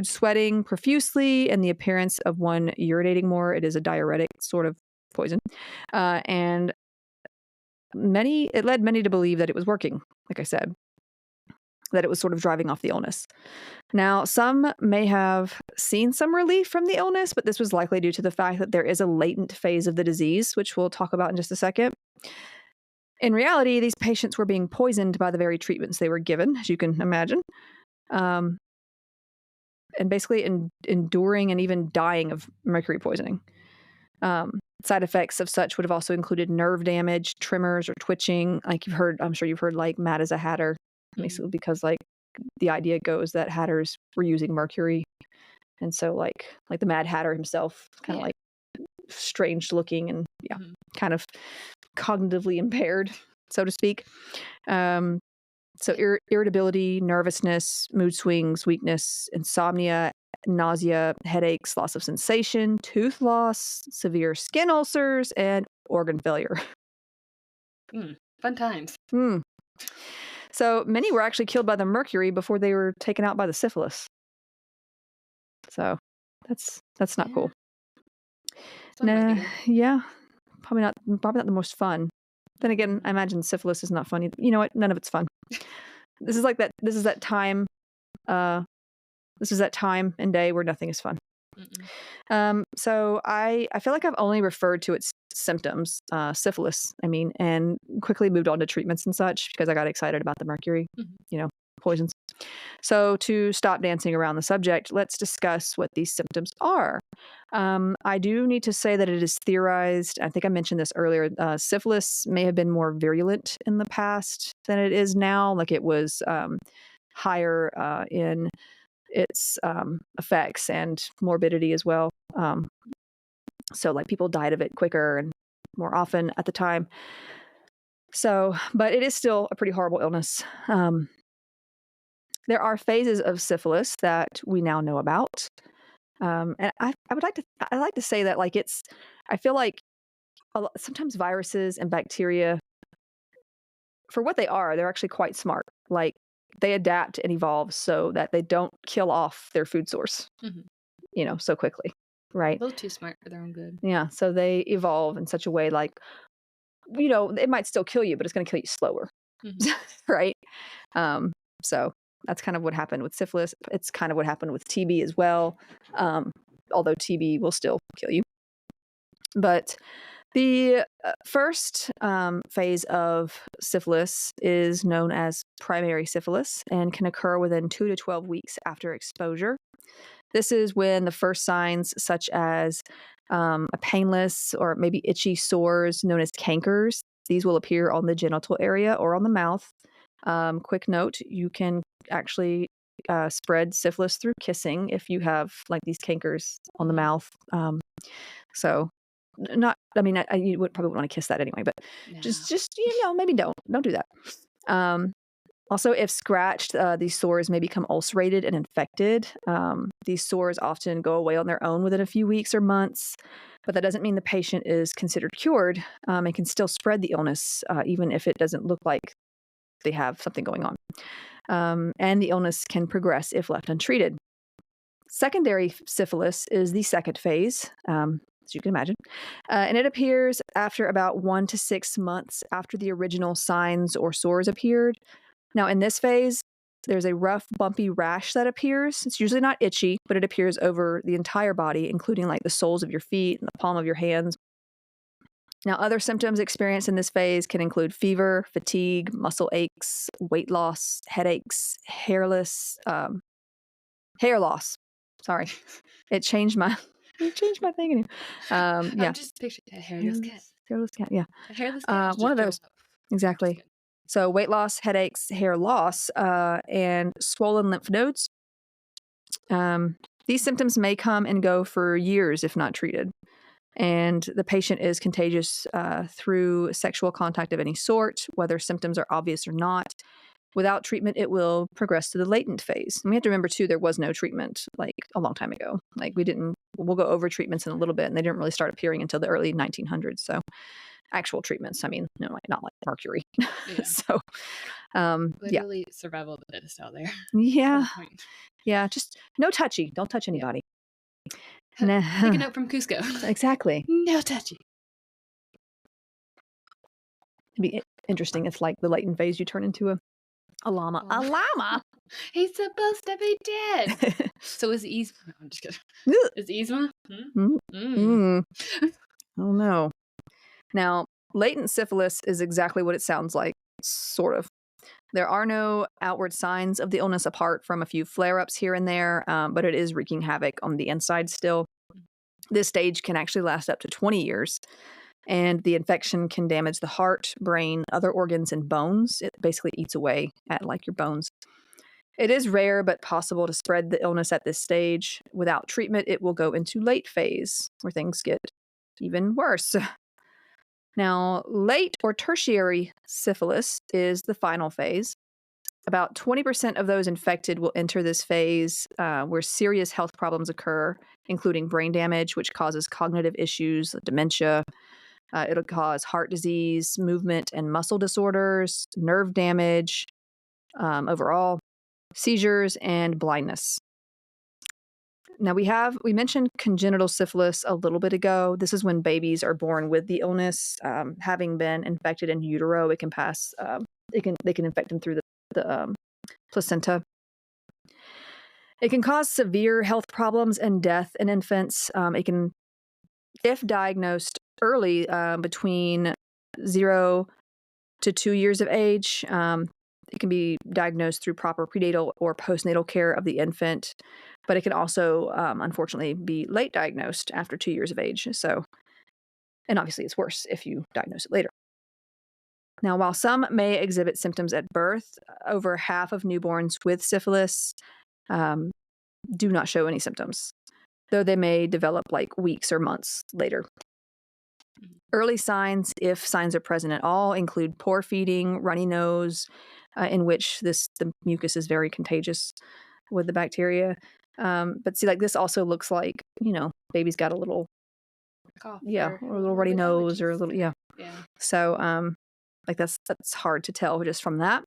sweating profusely and the appearance of one urinating more. It is a diuretic sort of poison. And it led many to believe that it was working, like I said, that it was sort of driving off the illness. Now, some may have seen some relief from the illness, but this was likely due to the fact that there is a latent phase of the disease, which we'll talk about in just a second. In reality, these patients were being poisoned by the very treatments they were given, as you can imagine, and basically enduring and even dying of mercury poisoning. Side effects of such would have also included nerve damage, tremors, or twitching. Like I'm sure you've heard like mad as a hatter, basically because like the idea goes that hatters were using mercury. And so like the Mad Hatter himself, kind of like strange looking and kind of cognitively impaired, so to speak. So irritability, nervousness, mood swings, weakness, insomnia, nausea, headaches, loss of sensation, tooth loss, severe skin ulcers, and organ failure. Fun times. So many were actually killed by the mercury before they were taken out by the syphilis. So that's not cool. Yeah, probably not the most fun. Then again, I imagine syphilis is not funny. You know what? None of it's fun. This is that time. This is that time and day where nothing is fun. So I feel like I've only referred to its symptoms, syphilis, and quickly moved on to treatments and such because I got excited about the mercury, poisons. So to stop dancing around the subject, let's discuss what these symptoms are. I do need to say that it is theorized. I think I mentioned this earlier. Syphilis may have been more virulent in the past than it is now. Like it was higher in its effects and morbidity as well. So like people died of it quicker and more often at the time. So, but it is still a pretty horrible illness. There are phases of syphilis that we now know about. And I like to say that like I feel like sometimes viruses and bacteria, for what they are, they're actually quite smart. Like they adapt and evolve so that they don't kill off their food source, so quickly. Right. A little too smart for their own good. Yeah. So they evolve in such a way like, it might still kill you, but it's going to kill you slower. Right. So that's kind of what happened with syphilis. It's kind of what happened with TB as well. Although TB will still kill you. But the first phase of syphilis is known as primary syphilis and can occur within 2 to 12 weeks after exposure. This is when the first signs, such as a painless or maybe itchy sores known as cankers, these will appear on the genital area or on the mouth. Quick note, you can actually spread syphilis through kissing if you have like these cankers on the mouth. You would probably want to kiss that anyway, but just maybe don't do that. Also, if scratched, these sores may become ulcerated and infected. These sores often go away on their own within a few weeks or months, but that doesn't mean the patient is considered cured and can still spread the illness, even if it doesn't look like they have something going on. And the illness can progress if left untreated. Secondary syphilis is the second phase, as you can imagine, and it appears after about 1 to 6 months after the original signs or sores appeared. Now, in this phase, there's a rough, bumpy rash that appears. It's usually not itchy, but it appears over the entire body, including like the soles of your feet and the palm of your hands. Now, other symptoms experienced in this phase can include fever, fatigue, muscle aches, weight loss, headaches, hair loss. Sorry, it changed my thing. Yeah, I'm just picturing a hairless cat. Hairless cat. Yeah, A hairless cat. one of just those. shows up. Exactly. Just So weight loss, headaches, hair loss, and swollen lymph nodes. These symptoms may come and go for years if not treated. And the patient is contagious through sexual contact of any sort, whether symptoms are obvious or not. Without treatment, it will progress to the latent phase. And we have to remember, too, there was no treatment like a long time ago. Like we'll go over treatments in a little bit, and they didn't really start appearing until the early 1900s. So actual treatments, I mean, not like mercury. Yeah. So, literally survival of the fittest out there. yeah. At that point. Yeah, just no touchy. Don't touch anybody. Take a Nah. note from Cusco. Exactly. No touchy. It'd be interesting if, like, the latent phase, you turn into a llama. A llama? He's supposed to be dead. So is Yzma. No, I'm just kidding. Is Yzma? Oh, no. Now, latent syphilis is exactly what it sounds like, sort of. There are no outward signs of the illness apart from a few flare-ups here and there, but it is wreaking havoc on the inside still. This stage can actually last up to 20 years, and the infection can damage the heart, brain, other organs, and bones. It basically eats away at, like, your bones. It is rare but possible to spread the illness at this stage. Without treatment, it will go into late phase, where things get even worse. Now, late or tertiary syphilis is the final phase. About 20% of those infected will enter this phase where serious health problems occur, including brain damage, which causes cognitive issues, dementia. It'll cause heart disease, movement and muscle disorders, nerve damage, overall, seizures, and blindness. Now, we mentioned congenital syphilis a little bit ago. This is when babies are born with the illness. Having been infected in utero, it can pass. They can infect them through the placenta. It can cause severe health problems and death in infants. It can, if diagnosed early, between 0 to 2 years of age, it can be diagnosed through proper prenatal or postnatal care of the infant, but it can also, unfortunately, be late diagnosed after 2 years of age. So, and obviously it's worse if you diagnose it later. Now, while some may exhibit symptoms at birth, over half of newborns with syphilis do not show any symptoms, though they may develop like weeks or months later. Early signs, if signs are present at all, include poor feeding, runny nose, in which the mucus is very contagious with the bacteria. But see, like, this also looks like, baby's got a little cough, or a little runny nose, or a little, yeah. So, like, that's hard to tell just from that.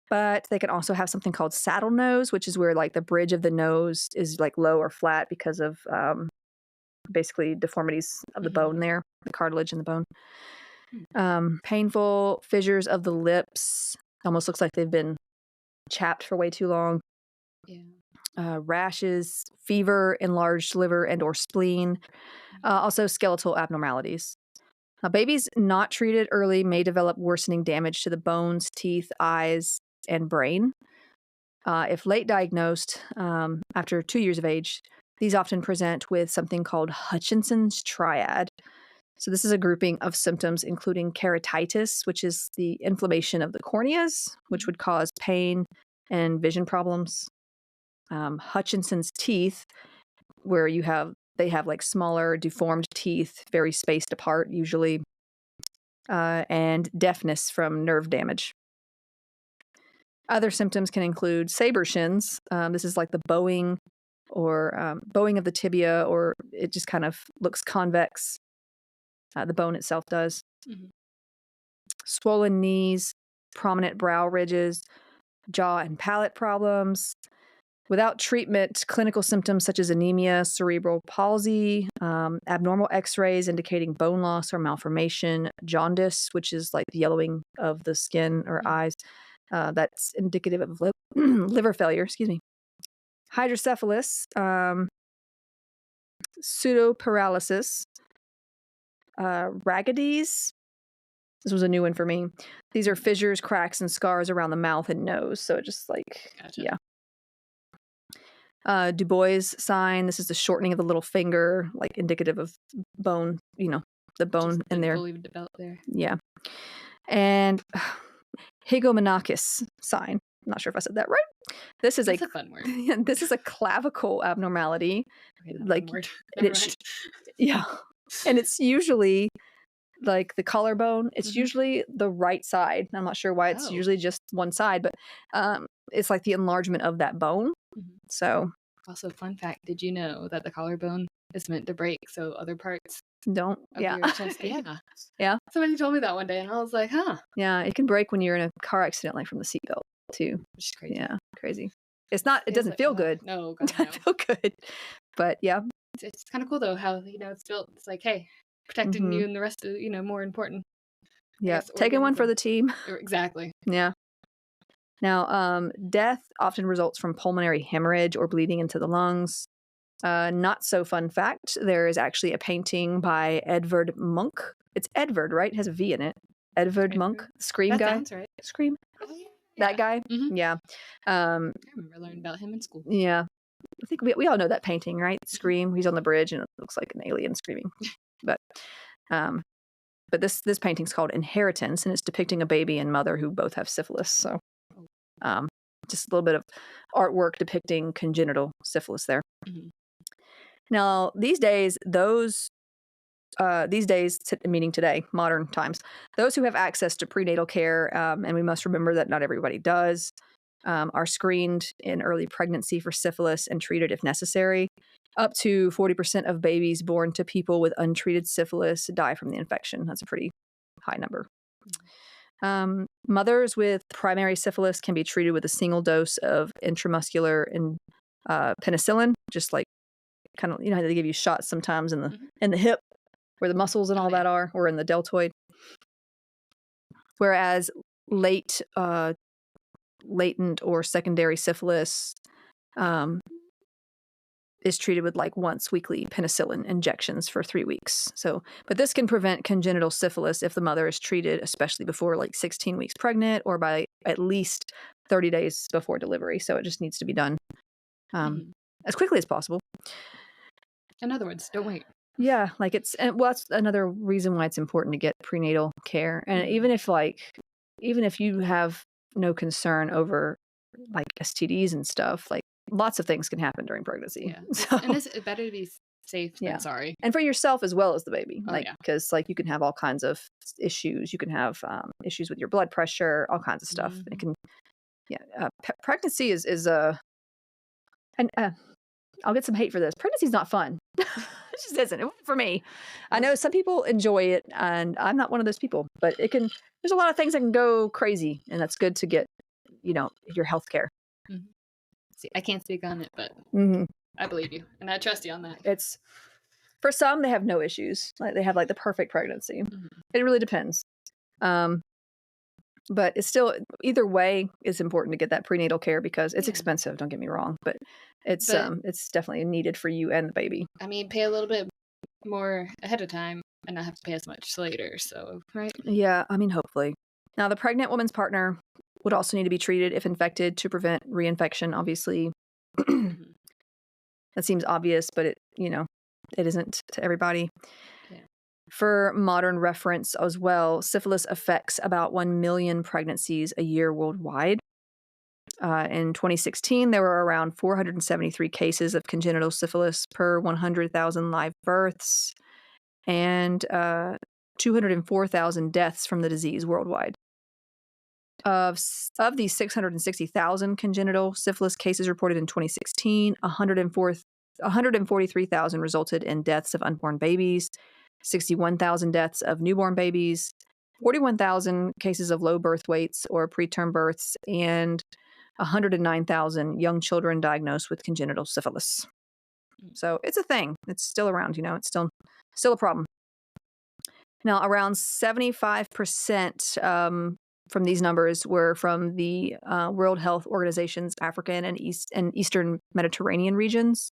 But they can also have something called saddle nose, which is where, like, the bridge of the nose is like low or flat because of basically deformities of the bone there, the cartilage in the bone. Painful fissures of the lips. Almost looks like they've been chapped for way too long. Rashes, fever, enlarged liver and or spleen. Also skeletal abnormalities. Now, babies not treated early may develop worsening damage to the bones, teeth, eyes, and brain. If late diagnosed, after 2 years of age, these often present with something called Hutchinson's triad. So this is a grouping of symptoms including keratitis, which is the inflammation of the corneas, which would cause pain and vision problems. Hutchinson's teeth, where they have like smaller deformed teeth, very spaced apart usually, and deafness from nerve damage. Other symptoms can include saber shins. This is like the bowing of the tibia, or it just kind of looks convex. The bone itself does. Swollen knees, prominent brow ridges, jaw and palate problems. Without treatment, clinical symptoms such as anemia, cerebral palsy, abnormal x-rays indicating bone loss or malformation, jaundice, which is like the yellowing of the skin or eyes, That's indicative of liver failure. Excuse me. Hydrocephalus, pseudoparalysis, raggedies. This was a new one for me. These are fissures, cracks, and scars around the mouth and nose. So it just like, Gotcha. yeah. Du Bois sign. This is the shortening of the little finger, like indicative of bone, the bone in there. Fully developed there. Yeah. And Hygomenakis sign. I'm not sure if I said that right. This is That's a fun word. This is a clavicle abnormality. Okay, that Like, one word. and Never mind. Yeah. And it's usually like the collarbone. It's Mhm. usually the right side. I'm not sure why it's Oh. usually just one side, but it's like the enlargement of that bone. Mhm. So Also, fun fact: did you know that the collarbone is meant to break so other parts don't. of Yeah. your chest? Yeah. Yeah. Somebody told me that one day, and I was like, "Huh." Yeah. It can break when you're in a car accident, like from the seatbelt too. Which is crazy. Yeah. Crazy. It's not. It Feels doesn't like- feel ugh, good. No, It God, no. doesn't feel good. But yeah. It's kind of cool though how it's built. It's like, hey, protecting Mhm. you and the rest of more important. Yeah. guess Taking one organs for and- the team. Exactly. Yeah. Now, death often results from pulmonary hemorrhage or bleeding into the lungs. Not so fun fact, there is actually a painting by Edvard Munch. It's Edvard, right? It has a V in it. Edvard Munch, Edvard? Scream That guy. sounds right. Scream. Oh, yeah. That guy. Mhm. Yeah. I remember learning about him in school. Yeah. I think we all know that painting, right? Scream. He's on the bridge and it looks like an alien screaming. But this painting's called Inheritance, and it's depicting a baby and mother who both have syphilis. So just a little bit of artwork depicting congenital syphilis there. Mhm. Now, these days, meaning today, modern times, those who have access to prenatal care, and we must remember that not everybody does, are screened in early pregnancy for syphilis and treated if necessary. Up to 40% of babies born to people with untreated syphilis die from the infection. That's a pretty high number. Mothers with primary syphilis can be treated with a single dose of intramuscular and penicillin, just like kind of, how they give you shots sometimes in the hip where the muscles and all that are, or in the deltoid. Whereas latent or secondary syphilis is treated with like once weekly penicillin injections for 3 weeks. So, but this can prevent congenital syphilis if the mother is treated, especially before like 16 weeks pregnant or by at least 30 days before delivery. So it just needs to be done as quickly as possible. In other words, don't wait. Yeah, like that's another reason why it's important to get prenatal care. And even if you have no concern over like STDs and stuff, like lots of things can happen during pregnancy. Yeah. So, And it's better to be safe than sorry. and for yourself as well as the baby, Oh, like yeah. because like you can have all kinds of issues. You can have issues with your blood pressure, all kinds of stuff. It can, pregnancy is and I'll get some hate for this. Pregnancy's not fun. It just isn't. It wasn't for me. I know some people enjoy it, and I'm not one of those people. But there's a lot of things that can go crazy, and that's good to get, your health care. Mhm. See, I can't speak on it, but I believe you, and I trust you on that. It's for some they have no issues. Like they have like the perfect pregnancy. It really depends. But it's still, either way, it's important to get that prenatal care because it's expensive. Don't get me wrong, but it's definitely needed for you and the baby. I mean, pay a little bit more ahead of time and not have to pay as much later. So, right? Yeah, I mean, hopefully. Now, the pregnant woman's partner would also need to be treated if infected to prevent reinfection. Obviously, that seems obvious, but it isn't to everybody. Yeah. For modern reference as well, syphilis affects about 1 million pregnancies a year worldwide. In 2016, there were around 473 cases of congenital syphilis per 100,000 live births and 204,000 deaths from the disease worldwide. Of these 660,000 congenital syphilis cases reported in 2016, 143,000 resulted in deaths of unborn babies, 61,000 deaths of newborn babies, 41,000 cases of low birth weights or preterm births, and 109,000 young children diagnosed with congenital syphilis. So it's a thing. It's still around, it's still a problem. Now, around 75% from these numbers were from the World Health Organization's African and Eastern Mediterranean regions.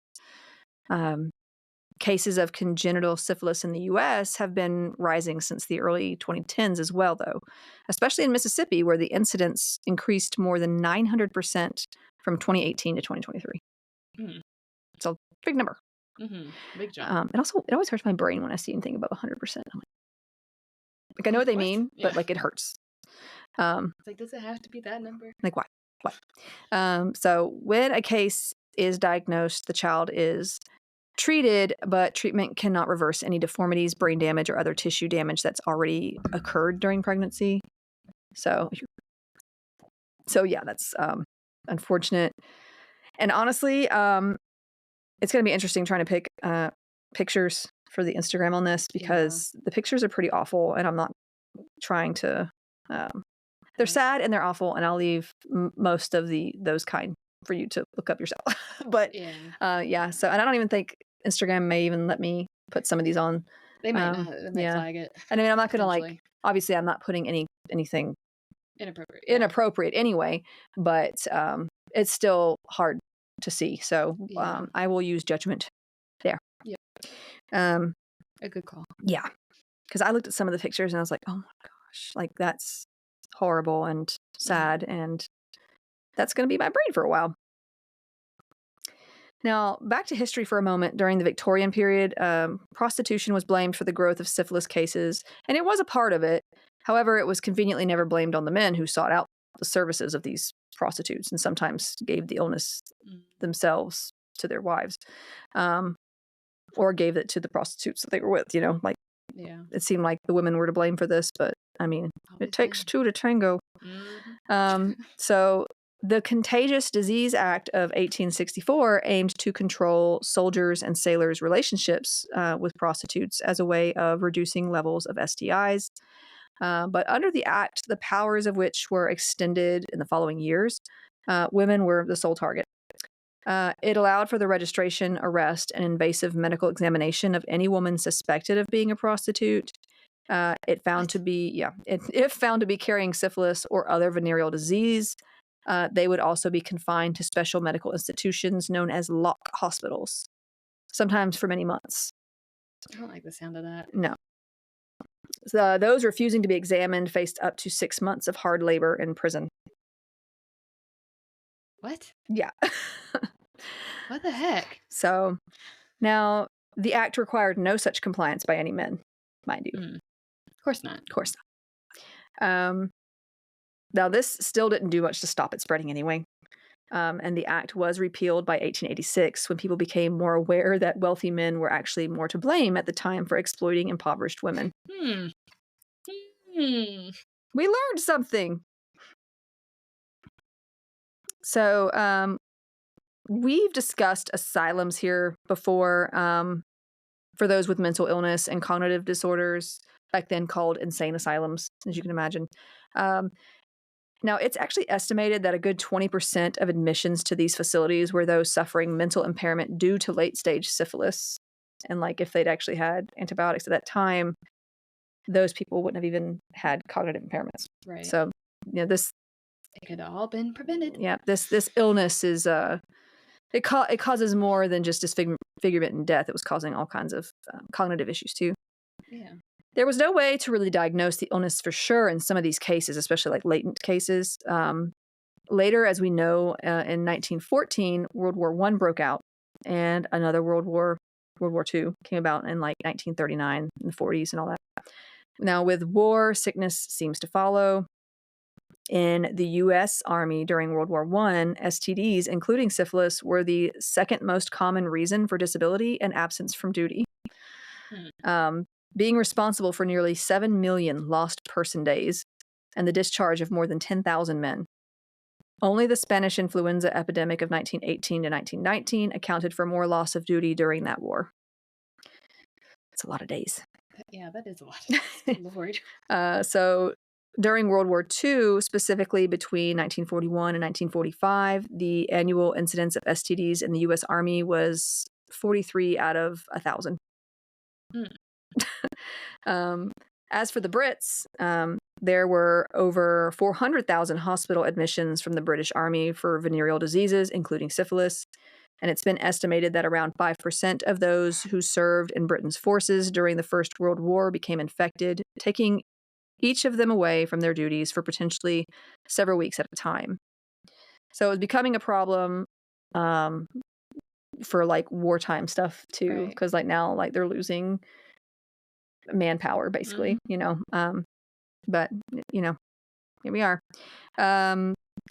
Cases of congenital syphilis in the U.S. have been rising since the early 2010s as well, though, especially in Mississippi, where the incidence increased more than 900% from 2018 to 2023. Mm. It's a big number. Mm-hmm. Big jump. And also, it always hurts my brain when I see anything above 100%. I'm like, I know what they mean, but like it hurts. It's like, does it have to be that number? Like, why? So when a case is diagnosed, the child is treated, but treatment cannot reverse any deformities, brain damage, or other tissue damage that's already occurred during pregnancy. So yeah, that's unfortunate. And honestly, it's going to be interesting trying to pick pictures for the Instagram on this, because the pictures are pretty awful, and I'm not trying to. They're sad and they're awful, and I'll leave most of those kind for you to look up yourself. But yeah, so and I don't even think Instagram may even let me put some of these on. They might not. They might flag it. And I mean, I'm not going to obviously I'm not putting anything inappropriate anyway, but it's still hard to see. So I will use judgment there. Yeah. A good call. Yeah. Because I looked at some of the pictures and I was like, oh my gosh, like that's horrible and sad, and that's going to be my brain for a while. Now, back to history for a moment. During the Victorian period, prostitution was blamed for the growth of syphilis cases, and it was a part of it. However, it was conveniently never blamed on the men who sought out the services of these prostitutes and sometimes gave the illness themselves to their wives, or gave it to the prostitutes that they were with, it seemed like the women were to blame for this, but I mean, it takes two to tango. So the Contagious Disease Act of 1864 aimed to control soldiers' and sailors' relationships with prostitutes as a way of reducing levels of STIs. But under the act, the powers of which were extended in the following years, women were the sole target. It allowed for the registration, arrest, and invasive medical examination of any woman suspected of being a prostitute. If found to be carrying syphilis or other venereal disease, they would also be confined to special medical institutions known as lock hospitals, sometimes for many months. I don't like the sound of that. No. So, those refusing to be examined faced up to 6 months of hard labor in prison. What? Yeah. What the heck? So, now, the act required no such compliance by any men, mind you. Of course not. Of course not. Now, this still didn't do much to stop it spreading anyway. And the act was repealed by 1886 when people became more aware that wealthy men were actually more to blame at the time for exploiting impoverished women. We learned something. So, we've discussed asylums here before for those with mental illness and cognitive disorders, back then called insane asylums, as you can imagine. Now, it's actually estimated that a good 20% of admissions to these facilities were those suffering mental impairment due to late-stage syphilis. And if they'd actually had antibiotics at that time, those people wouldn't have even had cognitive impairments. Right. So, this... It could have all been prevented. Yeah, this illness is... It causes more than just disfigurement and death. It was causing all kinds of cognitive issues, too. Yeah. There was no way to really diagnose the illness for sure in some of these cases, especially latent cases. Later, as we know, in 1914, World War I broke out, and another World War II came about in 1939, in the 40s and all that. Now, with war, sickness seems to follow. In the U.S. Army during World War I, STDs, including syphilis, were the second most common reason for disability and absence from duty. Being responsible for nearly 7 million lost person days and the discharge of more than 10,000 men. Only the Spanish influenza epidemic of 1918 to 1919 accounted for more loss of duty during that war. It's a lot of days. Yeah, that is a lot. Lord. So during World War II, specifically between 1941 and 1945, the annual incidence of STDs in the U.S. Army was 43 out of 1,000. As for the Brits, there were over 400,000 hospital admissions from the British Army for venereal diseases, including syphilis. And it's been estimated that around 5% of those who served in Britain's forces during the First World War became infected, taking each of them away from their duties for potentially several weeks at a time. So it was becoming a problem for like wartime stuff too, because like now like they're losing manpower basically, but here we are.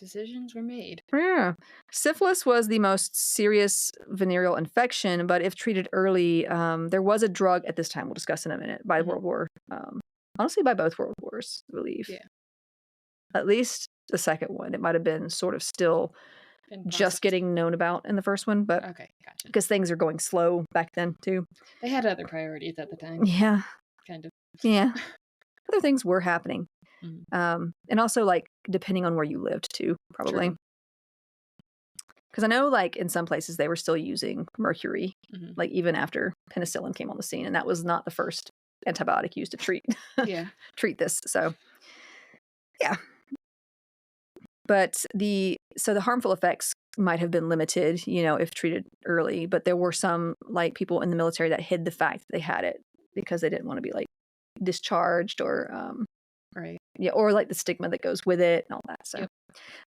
Decisions were made. Yeah. Syphilis was the most serious venereal infection, but if treated early, there was a drug at this time, we'll discuss in a minute, by World War, honestly by both World Wars, I believe. Yeah. At least the second one. It might have been sort of still just getting known about in the first one, but okay, gotcha. Because things are going slow back then too. They had other priorities at the time. Yeah. Kind of. Yeah. Other things were happening. Mm-hmm. And also like depending on where you lived too, probably. Because I know like in some places they were still using mercury, like even after penicillin came on the scene, and that was not the first antibiotic used to treat treat this. So yeah. But the harmful effects might have been limited, if treated early, but there were some like people in the military that hid the fact that they had it because they didn't want to be like discharged or or like the stigma that goes with it and all that. So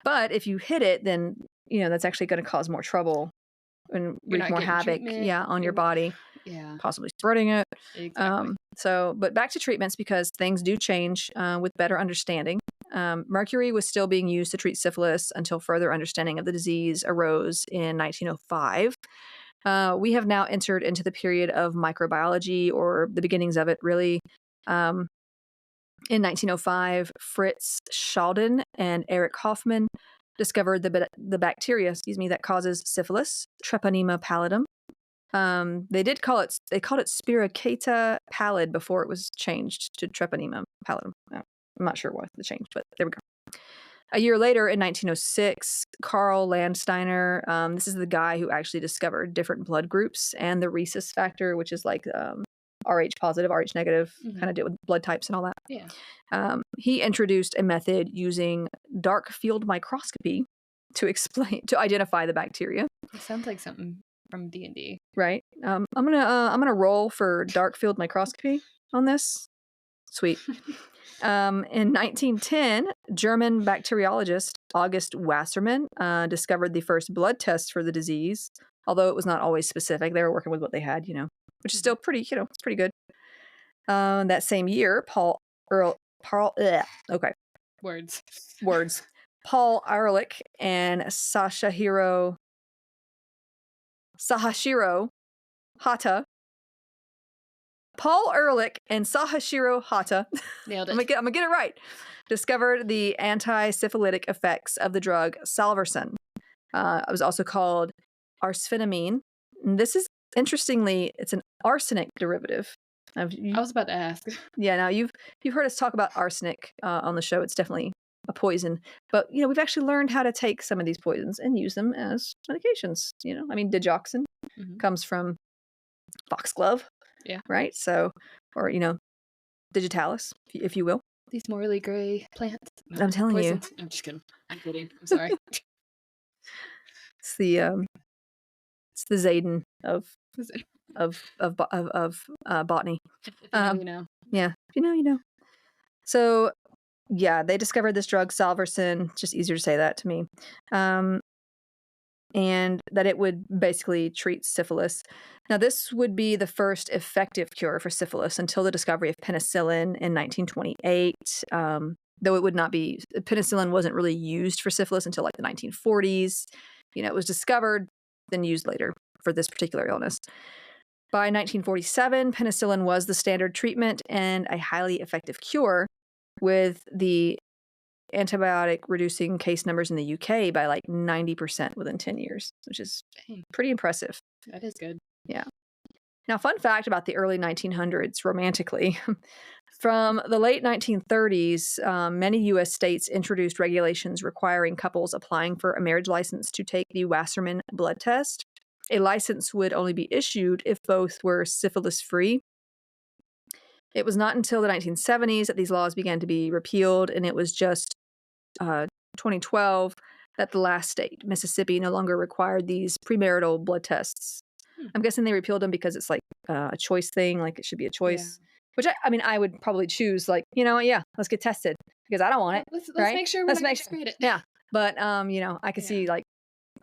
but if you hid it, then that's actually going to cause more trouble and wreak more havoc on your body, possibly spreading it. Exactly. But back to treatments, because things do change with better understanding. Mercury was still being used to treat syphilis until further understanding of the disease arose in 1905. We have now entered into the period of microbiology, or the beginnings of it, really. In 1905, Fritz Schalden and Erich Hoffmann discovered the bacteria, that causes syphilis, Treponema pallidum. They called it Spiraceta pallid before it was changed to Treponema pallidum. I'm not sure why the change, but there we go. A year later, in 1906, Karl Landsteiner, this is the guy who actually discovered different blood groups and the rhesus factor, which is like Rh positive, Rh negative, kind of deal with blood types and all that. Yeah. He introduced a method using dark field microscopy to identify the bacteria. It sounds like something from D&D. Right. I'm gonna roll for dark field microscopy on this. Sweet. In 1910, German bacteriologist August Wassermann discovered the first blood test for the disease, although it was not always specific. They were working with what they had, which is still pretty, it's pretty good. That same year, Paul Ehrlich and Sahashiro Hata. Paul Ehrlich and Sahashiro Hata. Nailed it. I'm gonna get it right. Discovered the anti-syphilitic effects of the drug salvarsan. It was also called arsphenamine. And this is, interestingly, it's an arsenic derivative. I was about to ask. Yeah, now you've heard us talk about arsenic on the show. It's definitely a poison, but we've actually learned how to take some of these poisons and use them as medications. Digoxin comes from foxglove. Yeah. Right. So, or digitalis, if you will. These morally gray plants. I'm telling you. I'm just kidding. I'm kidding. I'm sorry. It's the Zayden of botany. If you know. Yeah. If you know, you know. So, yeah, they discovered this drug salvarsan. Just easier to say that to me. And that it would basically treat syphilis. Now, this would be the first effective cure for syphilis until the discovery of penicillin in 1928. Though it would not be, penicillin wasn't really used for syphilis until like the 1940s. It was discovered, then used later for this particular illness. By 1947, penicillin was the standard treatment and a highly effective cure, with the antibiotic reducing case numbers in the UK by like 90% within 10 years, which is pretty impressive. That is good. Yeah. Now, fun fact about the early 1900s, romantically, from the late 1930s, many U.S. states introduced regulations requiring couples applying for a marriage license to take the Wassermann blood test. A license would only be issued if both were syphilis-free. It was not until the 1970s that these laws began to be repealed, and it was just 2012 that the last state, Mississippi, no longer required these premarital blood tests. I'm guessing they repealed them because it's like a choice thing, like it should be a choice. Which I mean, I would probably choose, like, you know what, yeah, let's get tested because I don't want it. Let's right? make sure we're Let's not make gonna spread it. Yeah, but you know, I could see, like,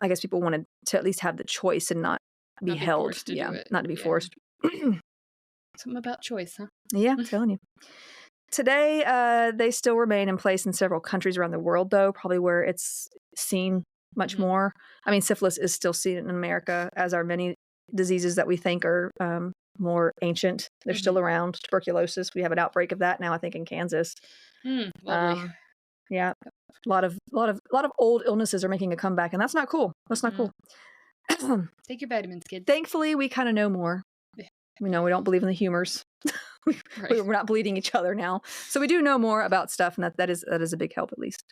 I guess people wanted to at least have the choice and not be held. Forced to do it. Not to be forced. Something about choice, huh? Yeah, I'm telling you. Today, they still remain in place in several countries around the world, though, probably where it's seen much more. I mean, syphilis is still seen in America, as are many diseases that we think are more ancient. They're still around. Tuberculosis, we have an outbreak of that now, I think, in Kansas. Lovely. Yeah, a lot of old illnesses are making a comeback, and that's not cool. That's not cool. Take your vitamins, kids. Thankfully, we kind of know more. We know we don't believe in the humors. We're not bleeding each other now, so we do know more about stuff, and that is a big help, at least.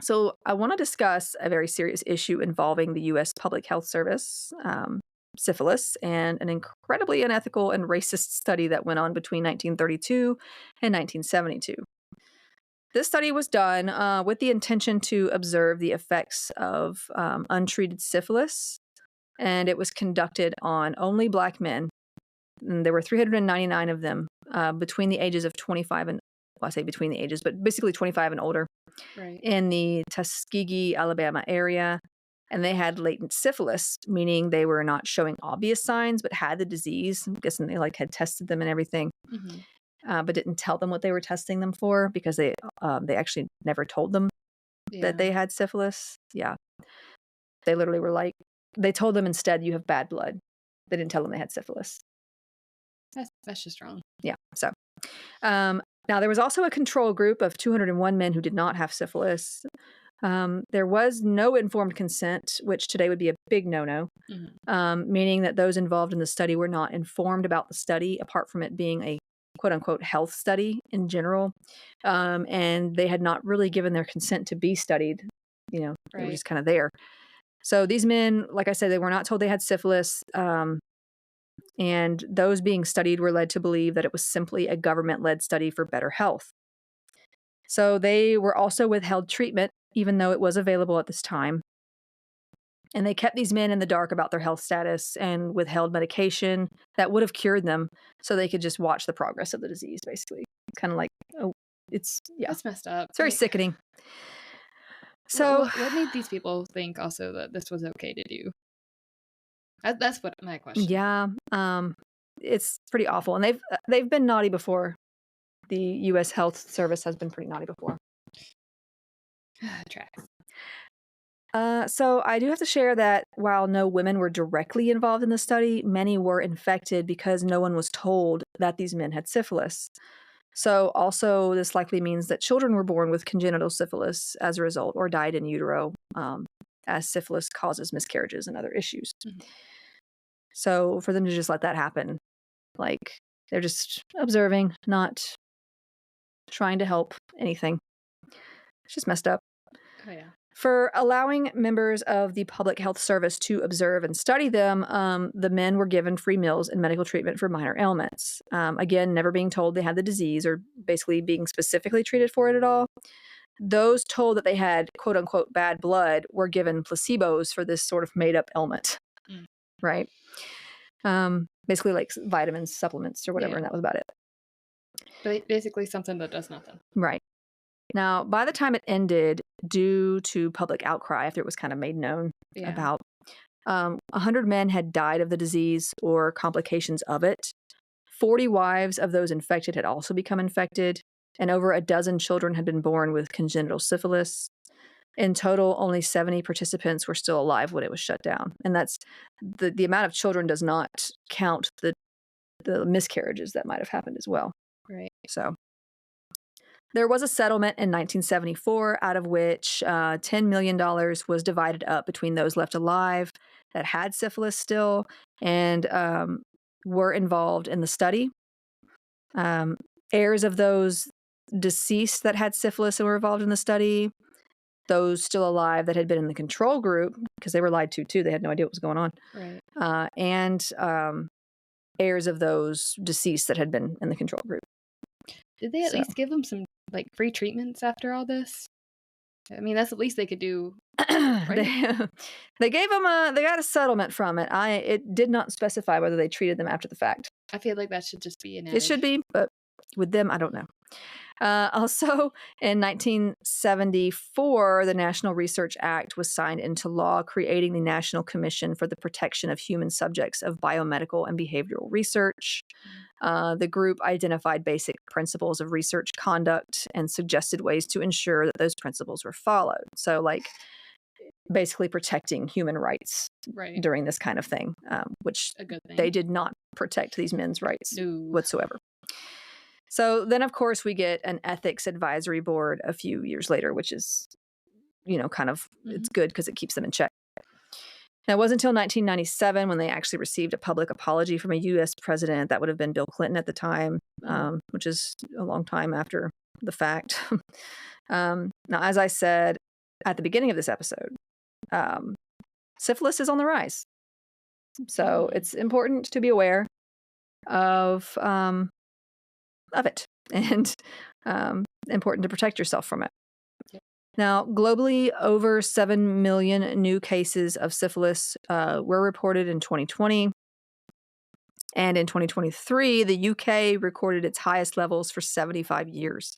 So I want to discuss a very serious issue involving the U.S. Public Health Service, syphilis, and an incredibly unethical and racist study that went on between 1932 and 1972. This study was done with the intention to observe the effects of untreated syphilis, and it was conducted on only Black men. And there were 399 of them between the ages of 25 and, well, I say between the ages, but basically 25 and older, in the Tuskegee, Alabama area. And they had latent syphilis, meaning they were not showing obvious signs, but had the disease. I'm guessing they like had tested them and everything, but didn't tell them what they were testing them for, because they actually never told them that they had syphilis. Yeah. They literally were like, they told them instead, you have bad blood. They didn't tell them they had syphilis. That's just wrong. Yeah. So now there was also a control group of 201 men who did not have syphilis. There was no informed consent, which today would be a big no-no, meaning that those involved in the study were not informed about the study, apart from it being a quote-unquote health study in general, and they had not really given their consent to be studied. You know, they were just kind of there. So these men, like I said, they were not told they had syphilis, and those being studied were led to believe that it was simply a government-led study for better health. So they were also withheld treatment, even though it was available at this time. And they kept these men in the dark about their health status and withheld medication that would have cured them, so they could just watch the progress of the disease, basically. Kind of like, That's messed up. It's very sickening. So what made these people think also that this was okay to do? That's what my question. Yeah, it's pretty awful, and they've been naughty before. The U.S. Health Service has been pretty naughty before. Tracks. So I do have to share that while no women were directly involved in the study, many were infected because no one was told that these men had syphilis. So also this likely means that children were born with congenital syphilis as a result, or died in utero, as syphilis causes miscarriages and other issues. So for them to just let that happen, like, they're just observing, not trying to help anything. It's just messed up. Oh, yeah. For allowing members of the Public Health Service to observe and study them, the men were given free meals and medical treatment for minor ailments. Again, never being told they had the disease or basically being specifically treated for it at all. Those told that they had quote-unquote bad blood were given placebos for this sort of made-up ailment, right? Basically like vitamins, supplements, or whatever, and that was about it. But basically something that does nothing. Right. Now, by the time it ended, due to public outcry after it was kind of made known about, 100 men had died of the disease or complications of it. 40 wives of those infected had also become infected, and over a dozen children had been born with congenital syphilis. In total, only 70 participants were still alive when it was shut down. And that's the amount of children does not count the miscarriages that might have happened as well. Right. So there was a settlement in 1974, out of which $10 million was divided up between those left alive that had syphilis still and were involved in the study. Heirs of those deceased that had syphilis and were involved in the study, those still alive that had been in the control group, because they were lied to too. They had no idea what was going on. Right. And heirs of those deceased that had been in the control group. Did they at So. least give them some like free treatments after all this? I mean, that's the least they could do. They gave them they got a settlement from it. It did not specify whether they treated them after the fact. I feel like that should just be an It should be, but with them, I don't know. Also, in 1974, the National Research Act was signed into law, creating the National Commission for the Protection of Human Subjects of Biomedical and Behavioral Research. The group identified basic principles of research conduct and suggested ways to ensure that those principles were followed. So, like, basically protecting human rights during this kind of thing, which a good thing. They did not protect these men's rights whatsoever. So then, of course, we get an ethics advisory board a few years later, which is, kind of, it's good because it keeps them in check. Now, it wasn't until 1997 when they actually received a public apology from a U.S. president. That would have been Bill Clinton at the time, which is a long time after the fact. Now, as I said at the beginning of this episode, syphilis is on the rise. So it's important to be aware of it and important to protect yourself from it. Now, globally, over 7 million new cases of syphilis were reported in 2020. And in 2023, the UK recorded its highest levels for 75 years.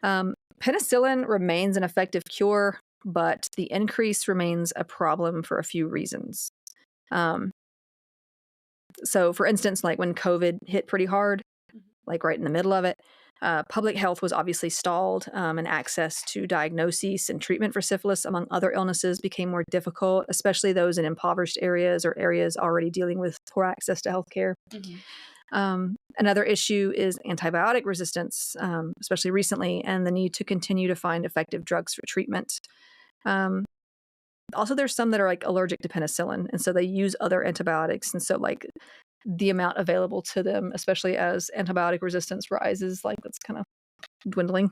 Penicillin remains an effective cure, but the increase remains a problem for a few reasons. So, for instance, like when COVID hit pretty hard, like right in the middle of it, public health was obviously stalled, and access to diagnoses and treatment for syphilis, among other illnesses, became more difficult, especially those in impoverished areas or areas already dealing with poor access to healthcare. Another issue is antibiotic resistance, especially recently, and the need to continue to find effective drugs for treatment. Also, there's some that are like allergic to penicillin, and so they use other antibiotics, and so like the amount available to them, especially as antibiotic resistance rises, like that's kind of dwindling.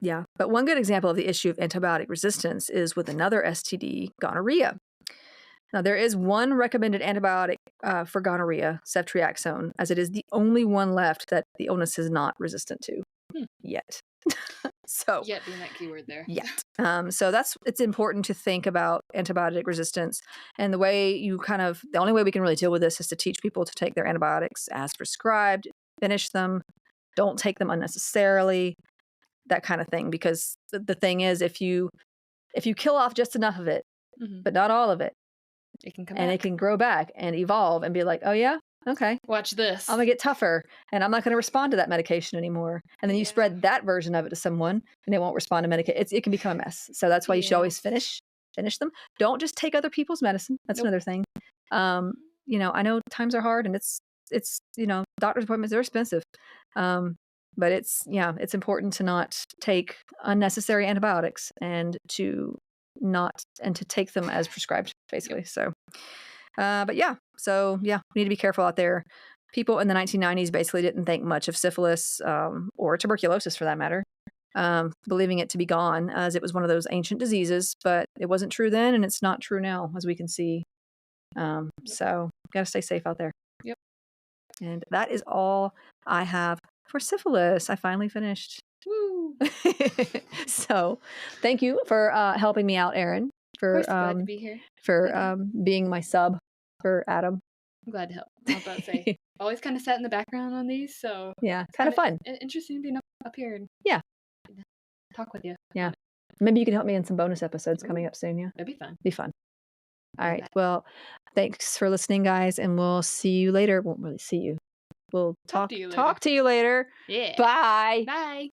Yeah. But one good example of the issue of antibiotic resistance is with another STD, gonorrhea. Now, there is one recommended antibiotic for gonorrhea, ceftriaxone, as it is the only one left that the illness is not resistant to yet. So yet being that keyword there. Yet. So it's important to think about antibiotic resistance, and the only way we can really deal with this is to teach people to take their antibiotics as prescribed, finish them, don't take them unnecessarily, that kind of thing. Because the thing is, if you kill off just enough of it, but not all of it, it can come and back. it can grow back and evolve and be like, oh yeah, okay, watch this. I'm gonna get tougher, and I'm not gonna respond to that medication anymore. And then you spread that version of it to someone, and they won't respond to medication. It can become a mess. So that's why you should always finish them. Don't just take other people's medicine. That's another thing. I know times are hard, and it's doctor's appointments are expensive. But it's important to not take unnecessary antibiotics and to take them as prescribed, basically. So. We need to be careful out there. People in the 1990s basically didn't think much of syphilis or tuberculosis, for that matter, believing it to be gone as it was one of those ancient diseases. But it wasn't true then, and it's not true now, as we can see. So got to stay safe out there. Yep. And that is all I have for syphilis. I finally finished. Woo! So thank you for helping me out, Erin. Glad to be here. For being my sub for Adam. I'm glad to help. I was about to say, always kind of sat in the background on these, so yeah, kind of fun. Interesting being up here and talk with you. Yeah, maybe you can help me in some bonus episodes coming up soon. Yeah, that'd be fun. Be fun. All right. Well, thanks for listening, guys, and we'll see you later. Won't really see you. We'll talk to you later. Yeah. Bye. Bye.